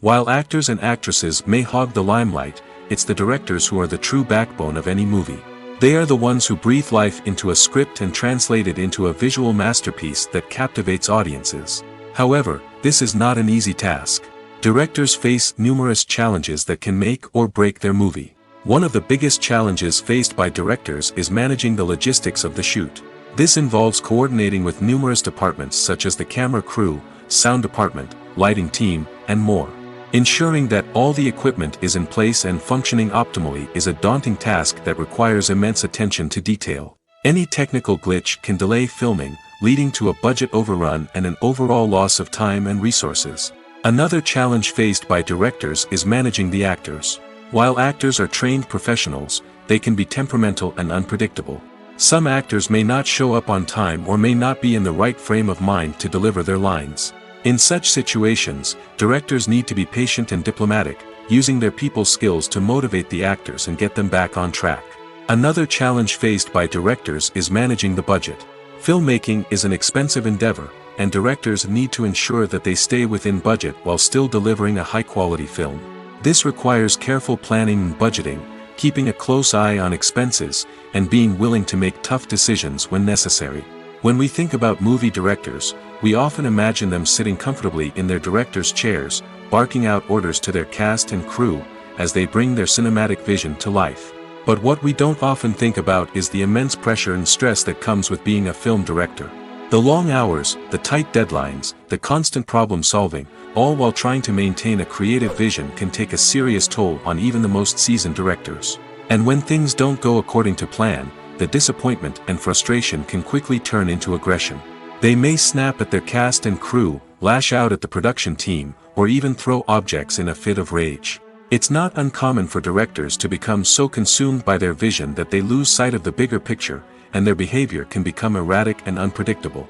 While actors and actresses may hog the limelight, it's the directors who are the true backbone of any movie. They are the ones who breathe life into a script and translate it into a visual masterpiece that captivates audiences. However, this is not an easy task. Directors face numerous challenges that can make or break their movie. One of the biggest challenges faced by directors is managing the logistics of the shoot. This involves coordinating with numerous departments such as the camera crew, sound department, lighting team, and more. Ensuring that all the equipment is in place and functioning optimally is a daunting task that requires immense attention to detail. Any technical glitch can delay filming, leading to a budget overrun and an overall loss of time and resources. Another challenge faced by directors is managing the actors. While actors are trained professionals, they can be temperamental and unpredictable. Some actors may not show up on time or may not be in the right frame of mind to deliver their lines. In such situations, directors need to be patient and diplomatic, using their people skills to motivate the actors and get them back on track. Another challenge faced by directors is managing the budget. Filmmaking is an expensive endeavor, and directors need to ensure that they stay within budget while still delivering a high-quality film. This requires careful planning and budgeting, keeping a close eye on expenses, and being willing to make tough decisions when necessary. When we think about movie directors, we often imagine them sitting comfortably in their director's chairs, barking out orders to their cast and crew, as they bring their cinematic vision to life. But what we don't often think about is the immense pressure and stress that comes with being a film director. The long hours, the tight deadlines, the constant problem solving, all while trying to maintain a creative vision can take a serious toll on even the most seasoned directors. And when things don't go according to plan, the disappointment and frustration can quickly turn into aggression. They may snap at their cast and crew, lash out at the production team, or even throw objects in a fit of rage. It's not uncommon for directors to become so consumed by their vision that they lose sight of the bigger picture, and their behavior can become erratic and unpredictable.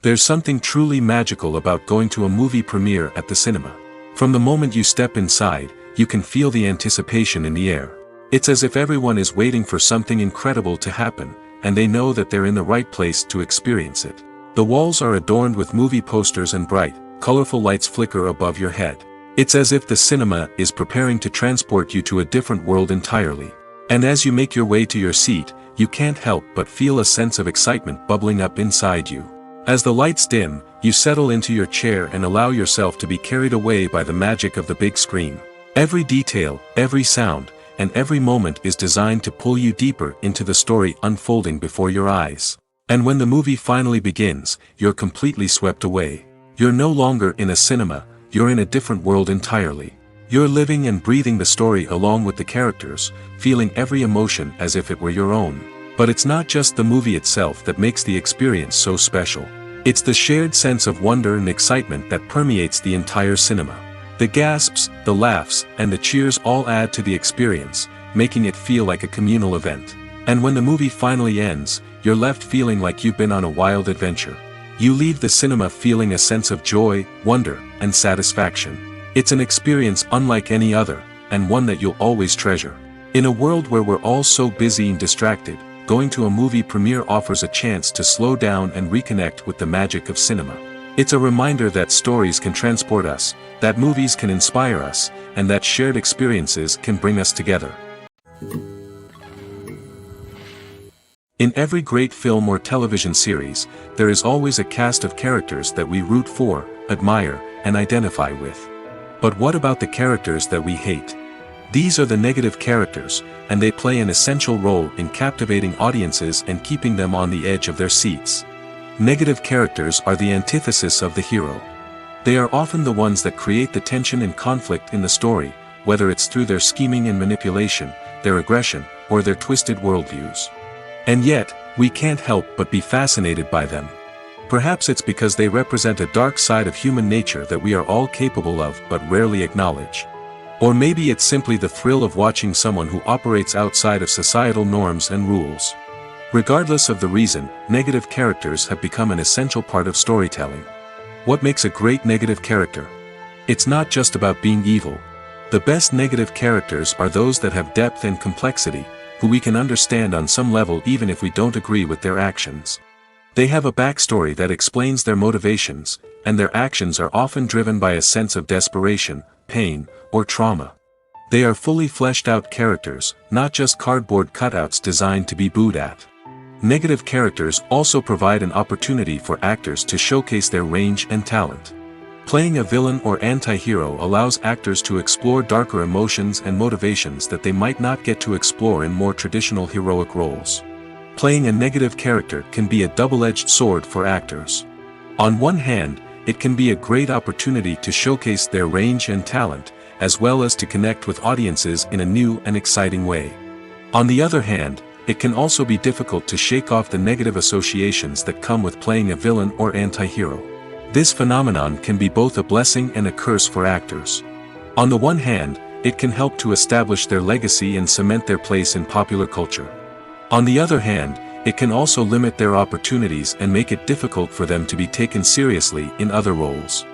There's something truly magical about going to a movie premiere at the cinema. From the moment you step inside, you can feel the anticipation in the air. It's as if everyone is waiting for something incredible to happen, and they know that they're in the right place to experience it. The walls are adorned with movie posters and bright, colorful lights flicker above your head. It's as if the cinema is preparing to transport you to a different world entirely. And as you make your way to your seat, you can't help but feel a sense of excitement bubbling up inside you. As the lights dim, you settle into your chair and allow yourself to be carried away by the magic of the big screen. Every detail, every sound, and every moment is designed to pull you deeper into the story unfolding before your eyes. And when the movie finally begins, you're completely swept away. You're no longer in a cinema, you're in a different world entirely. You're living and breathing the story along with the characters, feeling every emotion as if it were your own. But it's not just the movie itself that makes the experience so special. It's the shared sense of wonder and excitement that permeates the entire cinema. The gasps, the laughs, and the cheers all add to the experience, making it feel like a communal event. And when the movie finally ends, you're left feeling like you've been on a wild adventure. You leave the cinema feeling a sense of joy, wonder, and satisfaction. It's an experience unlike any other, and one that you'll always treasure. In a world where we're all so busy and distracted, going to a movie premiere offers a chance to slow down and reconnect with the magic of cinema. It's a reminder that stories can transport us, that movies can inspire us, and that shared experiences can bring us together. In every great film or television series, there is always a cast of characters that we root for, admire, and identify with. But what about the characters that we hate? These are the negative characters, and they play an essential role in captivating audiences and keeping them on the edge of their seats. Negative characters are the antithesis of the hero. They are often the ones that create the tension and conflict in the story, whether it's through their scheming and manipulation, their aggression, or their twisted worldviews. And yet, we can't help but be fascinated by them. Perhaps it's because they represent a dark side of human nature that we are all capable of but rarely acknowledge. Or maybe it's simply the thrill of watching someone who operates outside of societal norms and rules. Regardless of the reason, negative characters have become an essential part of storytelling. What makes a great negative character? It's not just about being evil. The best negative characters are those that have depth and complexity, who we can understand on some level even if we don't agree with their actions. They have a backstory that explains their motivations, and their actions are often driven by a sense of desperation, pain, or trauma. They are fully fleshed out characters, not just cardboard cutouts designed to be booed at. Negative characters also provide an opportunity for actors to showcase their range and talent. Playing a villain or anti-hero allows actors to explore darker emotions and motivations that they might not get to explore in more traditional heroic roles. Playing a negative character can be a double-edged sword for actors. On one hand, it can be a great opportunity to showcase their range and talent, as well as to connect with audiences in a new and exciting way. On the other hand, it can also be difficult to shake off the negative associations that come with playing a villain or anti-hero. This phenomenon can be both a blessing and a curse for actors. On the one hand, it can help to establish their legacy and cement their place in popular culture. On the other hand, it can also limit their opportunities and make it difficult for them to be taken seriously in other roles.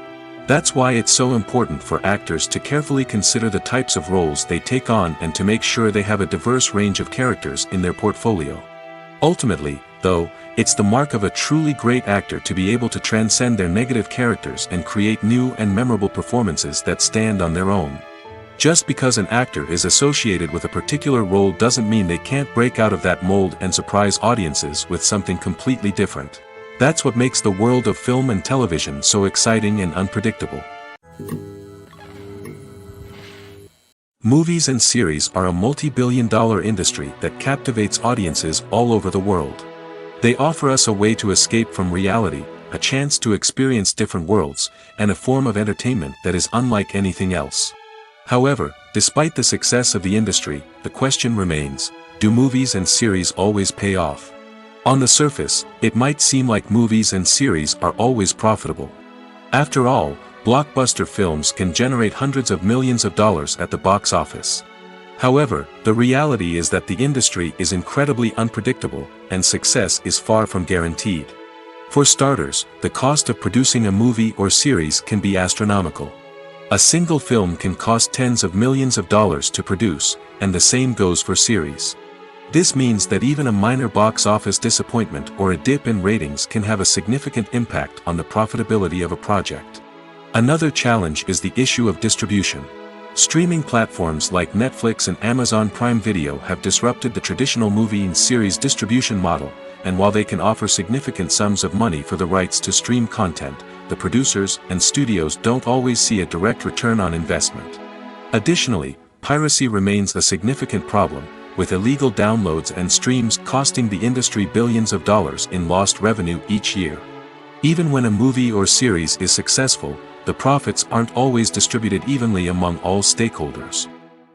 That's why it's so important for actors to carefully consider the types of roles they take on and to make sure they have a diverse range of characters in their portfolio. Ultimately, though, it's the mark of a truly great actor to be able to transcend their negative characters and create new and memorable performances that stand on their own. Just because an actor is associated with a particular role doesn't mean they can't break out of that mold and surprise audiences with something completely different. That's what makes the world of film and television so exciting and unpredictable. Movies and series are a multi-billion-dollar industry that captivates audiences all over the world. They offer us a way to escape from reality, a chance to experience different worlds, and a form of entertainment that is unlike anything else. However, despite the success of the industry, the question remains, do movies and series always pay off? On the surface, it might seem like movies and series are always profitable. After all, blockbuster films can generate hundreds of millions of dollars at the box office. However, the reality is that the industry is incredibly unpredictable, and success is far from guaranteed. For starters, the cost of producing a movie or series can be astronomical. A single film can cost tens of millions of dollars to produce, and the same goes for series. This means that even a minor box office disappointment or a dip in ratings can have a significant impact on the profitability of a project. Another challenge is the issue of distribution. Streaming platforms like Netflix and Amazon Prime Video have disrupted the traditional movie and series distribution model, and while they can offer significant sums of money for the rights to stream content, the producers and studios don't always see a direct return on investment. Additionally, piracy remains a significant problem, with illegal downloads and streams costing the industry billions of dollars in lost revenue each year. Even when a movie or series is successful, the profits aren't always distributed evenly among all stakeholders.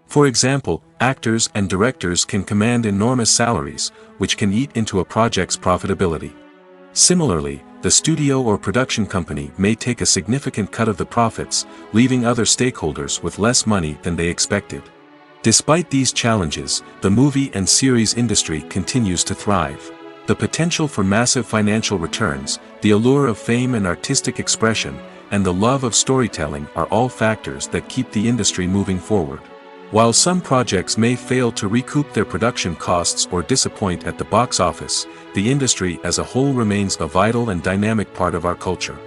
For example, actors and directors can command enormous salaries, which can eat into a project's profitability. Similarly, the studio or production company may take a significant cut of the profits, leaving other stakeholders with less money than they expected. Despite these challenges, the movie and series industry continues to thrive. The potential for massive financial returns, the allure of fame and artistic expression, and the love of storytelling are all factors that keep the industry moving forward. While some projects may fail to recoup their production costs or disappoint at the box office, the industry as a whole remains a vital and dynamic part of our culture.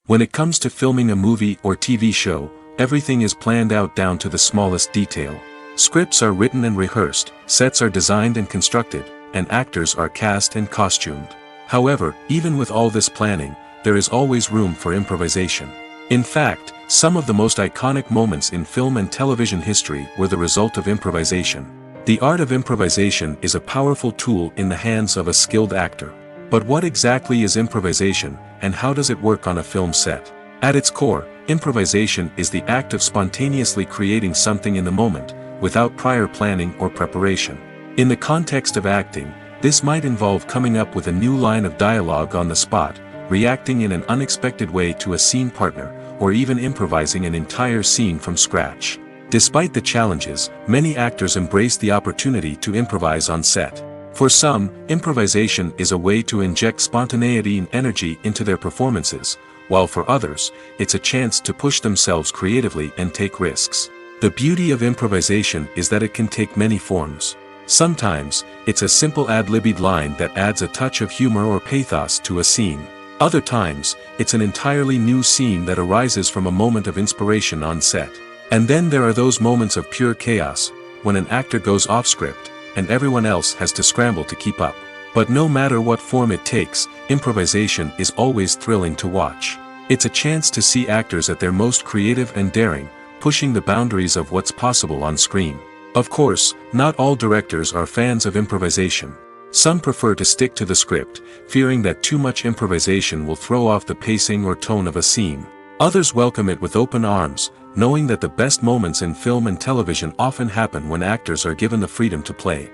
When it comes to filming a movie or TV show, everything is planned out down to the smallest detail. Scripts are written and rehearsed, sets are designed and constructed, and actors are cast and costumed. However, even with all this planning, there is always room for improvisation. In fact, some of the most iconic moments in film and television history were the result of improvisation. The art of improvisation is a powerful tool in the hands of a skilled actor. But what exactly is improvisation, and how does it work on a film set? At its core, improvisation is the act of spontaneously creating something in the moment, without prior planning or preparation. In the context of acting, this might involve coming up with a new line of dialogue on the spot, reacting in an unexpected way to a scene partner, or even improvising an entire scene from scratch. Despite the challenges, many actors embrace the opportunity to improvise on set. For some, improvisation is a way to inject spontaneity and energy into their performances, while for others, it's a chance to push themselves creatively and take risks. The beauty of improvisation is that it can take many forms. Sometimes, it's a simple ad-libbed line that adds a touch of humor or pathos to a scene. Other times, it's an entirely new scene that arises from a moment of inspiration on set. And then there are those moments of pure chaos, when an actor goes off script, and everyone else has to scramble to keep up. But no matter what form it takes, improvisation is always thrilling to watch. It's a chance to see actors at their most creative and daring, pushing the boundaries of what's possible on screen. Of course, not all directors are fans of improvisation. Some prefer to stick to the script, fearing that too much improvisation will throw off the pacing or tone of a scene. Others welcome it with open arms, knowing that the best moments in film and television often happen when actors are given the freedom to play.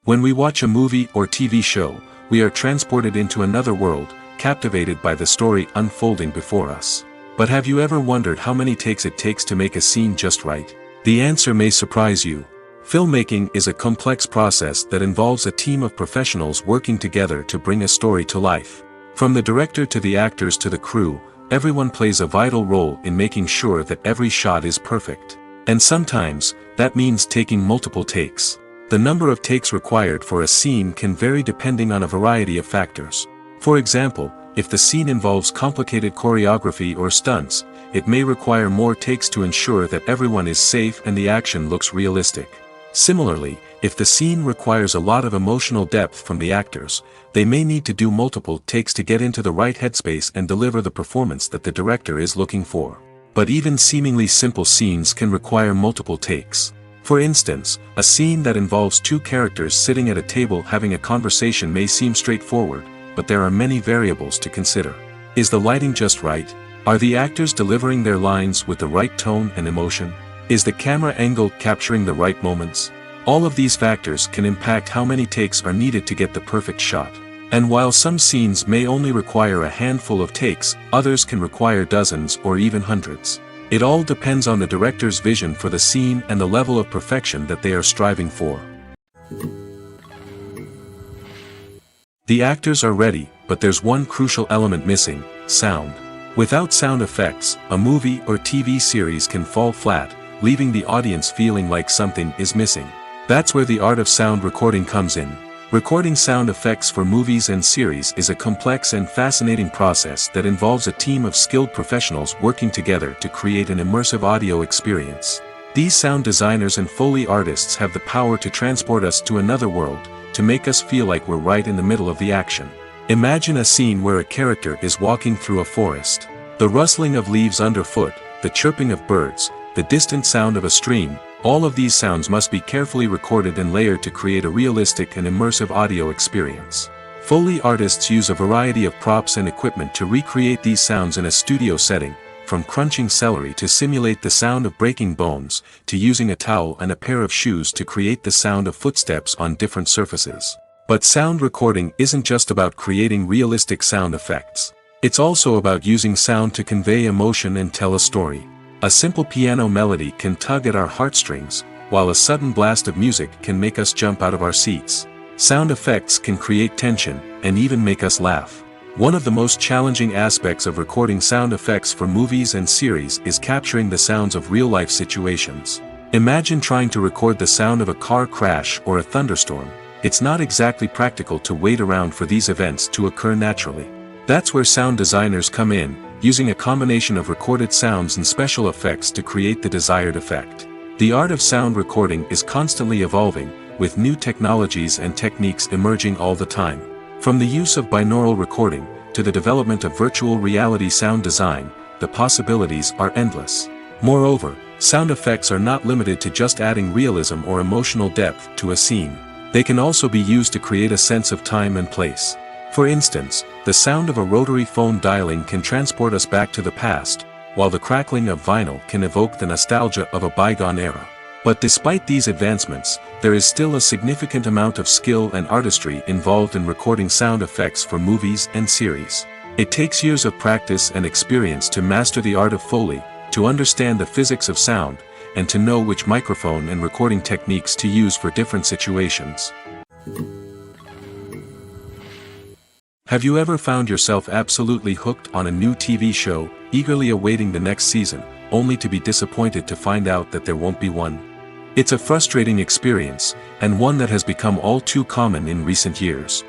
When we watch a movie or TV show, we are transported into another world, captivated by the story unfolding before us. But have you ever wondered how many takes it takes to make a scene just right? The answer may surprise you. Filmmaking is a complex process that involves a team of professionals working together to bring a story to life. From the director to the actors to the crew, everyone plays a vital role in making sure that every shot is perfect. And sometimes, that means taking multiple takes. The number of takes required for a scene can vary depending on a variety of factors. For example, if the scene involves complicated choreography or stunts, it may require more takes to ensure that everyone is safe and the action looks realistic. Similarly, if the scene requires a lot of emotional depth from the actors, they may need to do multiple takes to get into the right headspace and deliver the performance that the director is looking for. But even seemingly simple scenes can require multiple takes. For instance, a scene that involves two characters sitting at a table having a conversation may seem straightforward, but there are many variables to consider. Is the lighting just right? Are the actors delivering their lines with the right tone and emotion? Is the camera angle capturing the right moments? All of these factors can impact how many takes are needed to get the perfect shot. And while some scenes may only require a handful of takes, others can require dozens or even hundreds. It all depends on the director's vision for the scene and the level of perfection that they are striving for. The actors are ready, but there's one crucial element missing: sound. Without sound effects, a movie or TV series can fall flat, leaving the audience feeling like something is missing. That's where the art of sound recording comes in. Recording sound effects for movies and series is a complex and fascinating process that involves a team of skilled professionals working together to create an immersive audio experience. These sound designers and Foley artists have the power to transport us to another world, to make us feel like we're right in the middle of the action. Imagine a scene where a character is walking through a forest. The rustling of leaves underfoot, the chirping of birds, the distant sound of a stream, all of these sounds must be carefully recorded and layered to create a realistic and immersive audio experience. Foley artists use a variety of props and equipment to recreate these sounds in a studio setting, from crunching celery to simulate the sound of breaking bones, to using a towel and a pair of shoes to create the sound of footsteps on different surfaces. But sound recording isn't just about creating realistic sound effects. It's also about using sound to convey emotion and tell a story. A simple piano melody can tug at our heartstrings, while a sudden blast of music can make us jump out of our seats. Sound effects can create tension, and even make us laugh. One of the most challenging aspects of recording sound effects for movies and series is capturing the sounds of real-life situations. Imagine trying to record the sound of a car crash or a thunderstorm. It's not exactly practical to wait around for these events to occur naturally. That's where sound designers come in, using a combination of recorded sounds and special effects to create the desired effect. The art of sound recording is constantly evolving, with new technologies and techniques emerging all the time. From the use of binaural recording, to the development of virtual reality sound design, the possibilities are endless. Moreover, sound effects are not limited to just adding realism or emotional depth to a scene. They can also be used to create a sense of time and place. For instance, the sound of a rotary phone dialing can transport us back to the past, while the crackling of vinyl can evoke the nostalgia of a bygone era. But despite these advancements, there is still a significant amount of skill and artistry involved in recording sound effects for movies and series. It takes years of practice and experience to master the art of Foley, to understand the physics of sound, and to know which microphone and recording techniques to use for different situations. Have you ever found yourself absolutely hooked on a new TV show, eagerly awaiting the next season, only to be disappointed to find out that there won't be one? It's a frustrating experience, and one that has become all too common in recent years.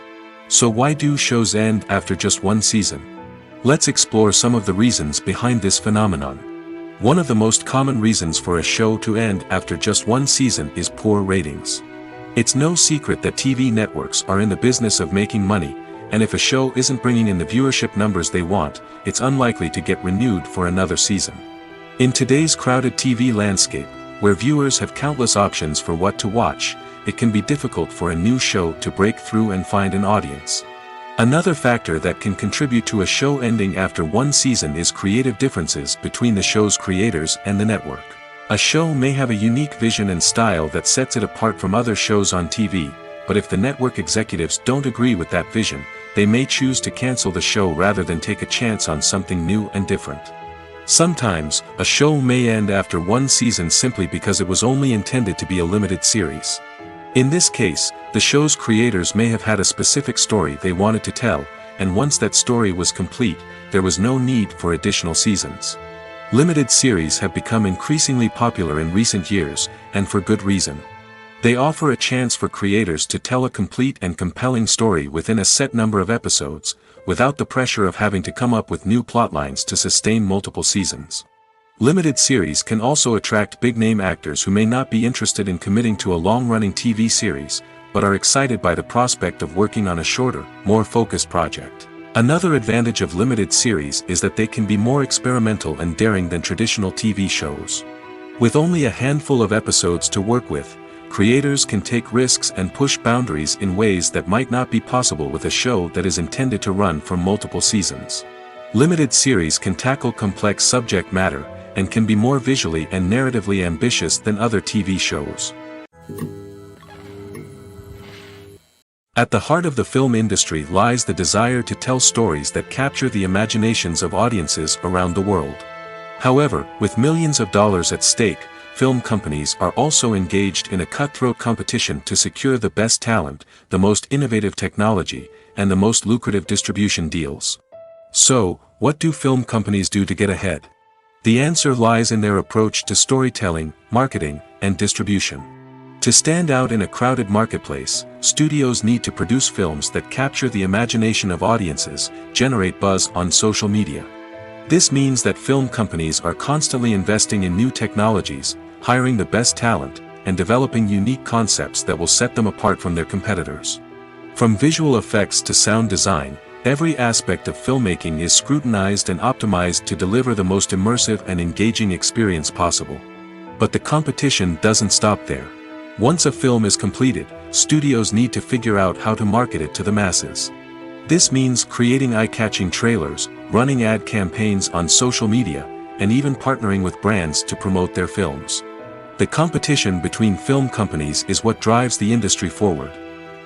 So why do shows end after just one season? Let's explore some of the reasons behind this phenomenon. One of the most common reasons for a show to end after just one season is poor ratings. It's no secret that TV networks are in the business of making money, and if a show isn't bringing in the viewership numbers they want, it's unlikely to get renewed for another season. In today's crowded TV landscape, where viewers have countless options for what to watch, it can be difficult for a new show to break through and find an audience. Another factor that can contribute to a show ending after one season is creative differences between the show's creators and the network. A show may have a unique vision and style that sets it apart from other shows on TV, but if the network executives don't agree with that vision, they may choose to cancel the show rather than take a chance on something new and different. Sometimes, a show may end after one season simply because it was only intended to be a limited series. In this case, the show's creators may have had a specific story they wanted to tell, and once that story was complete, there was no need for additional seasons. Limited series have become increasingly popular in recent years, and for good reason. They offer a chance for creators to tell a complete and compelling story within a set number of episodes, without the pressure of having to come up with new plotlines to sustain multiple seasons. Limited series can also attract big-name actors who may not be interested in committing to a long-running TV series, but are excited by the prospect of working on a shorter, more focused project. Another advantage of limited series is that they can be more experimental and daring than traditional TV shows. With only a handful of episodes to work with, creators can take risks and push boundaries in ways that might not be possible with a show that is intended to run for multiple seasons. Limited series can tackle complex subject matter, and can be more visually and narratively ambitious than other TV shows. At the heart of the film industry lies the desire to tell stories that capture the imaginations of audiences around the world. However, with millions of dollars at stake, film companies are also engaged in a cutthroat competition to secure the best talent, the most innovative technology, and the most lucrative distribution deals. So, what do film companies do to get ahead? The answer lies in their approach to storytelling, marketing, and distribution. To stand out in a crowded marketplace, studios need to produce films that capture the imagination of audiences, generate buzz on social media. This means that film companies are constantly investing in new technologies, hiring the best talent, and developing unique concepts that will set them apart from their competitors. From visual effects to sound design, every aspect of filmmaking is scrutinized and optimized to deliver the most immersive and engaging experience possible. But the competition doesn't stop there. Once a film is completed, studios need to figure out how to market it to the masses. This means creating eye-catching trailers, running ad campaigns on social media, and even partnering with brands to promote their films. The competition between film companies is what drives the industry forward.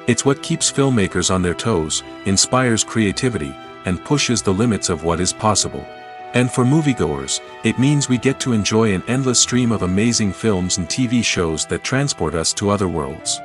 It's what keeps filmmakers on their toes, inspires creativity, and pushes the limits of what is possible. And for moviegoers, it means we get to enjoy an endless stream of amazing films and TV shows that transport us to other worlds.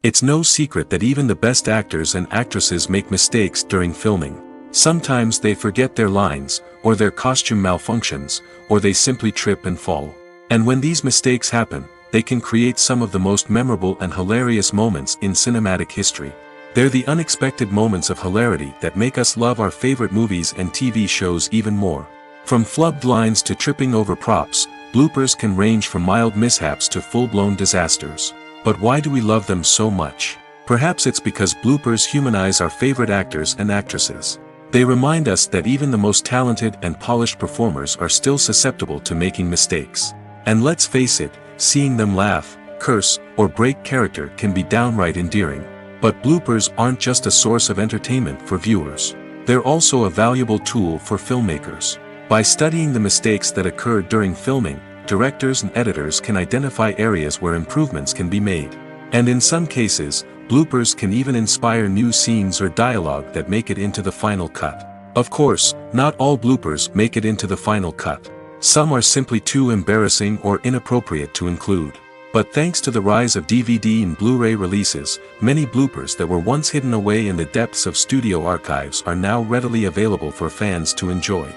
It's no secret that even the best actors and actresses make mistakes during filming. Sometimes they forget their lines, or their costume malfunctions, or they simply trip and fall. And when these mistakes happen, they can create some of the most memorable and hilarious moments in cinematic history. They're the unexpected moments of hilarity that make us love our favorite movies and TV shows even more. From flubbed lines to tripping over props, bloopers can range from mild mishaps to full-blown disasters. But why do we love them so much? Perhaps it's because bloopers humanize our favorite actors and actresses. They remind us that even the most talented and polished performers are still susceptible to making mistakes. And let's face it, seeing them laugh, curse, or break character can be downright endearing. But bloopers aren't just a source of entertainment for viewers. They're also a valuable tool for filmmakers. By studying the mistakes that occur during filming, directors and editors can identify areas where improvements can be made. And in some cases, bloopers can even inspire new scenes or dialogue that make it into the final cut. Of course, not all bloopers make it into the final cut. Some are simply too embarrassing or inappropriate to include. But thanks to the rise of DVD and Blu-ray releases, many bloopers that were once hidden away in the depths of studio archives are now readily available for fans to enjoy.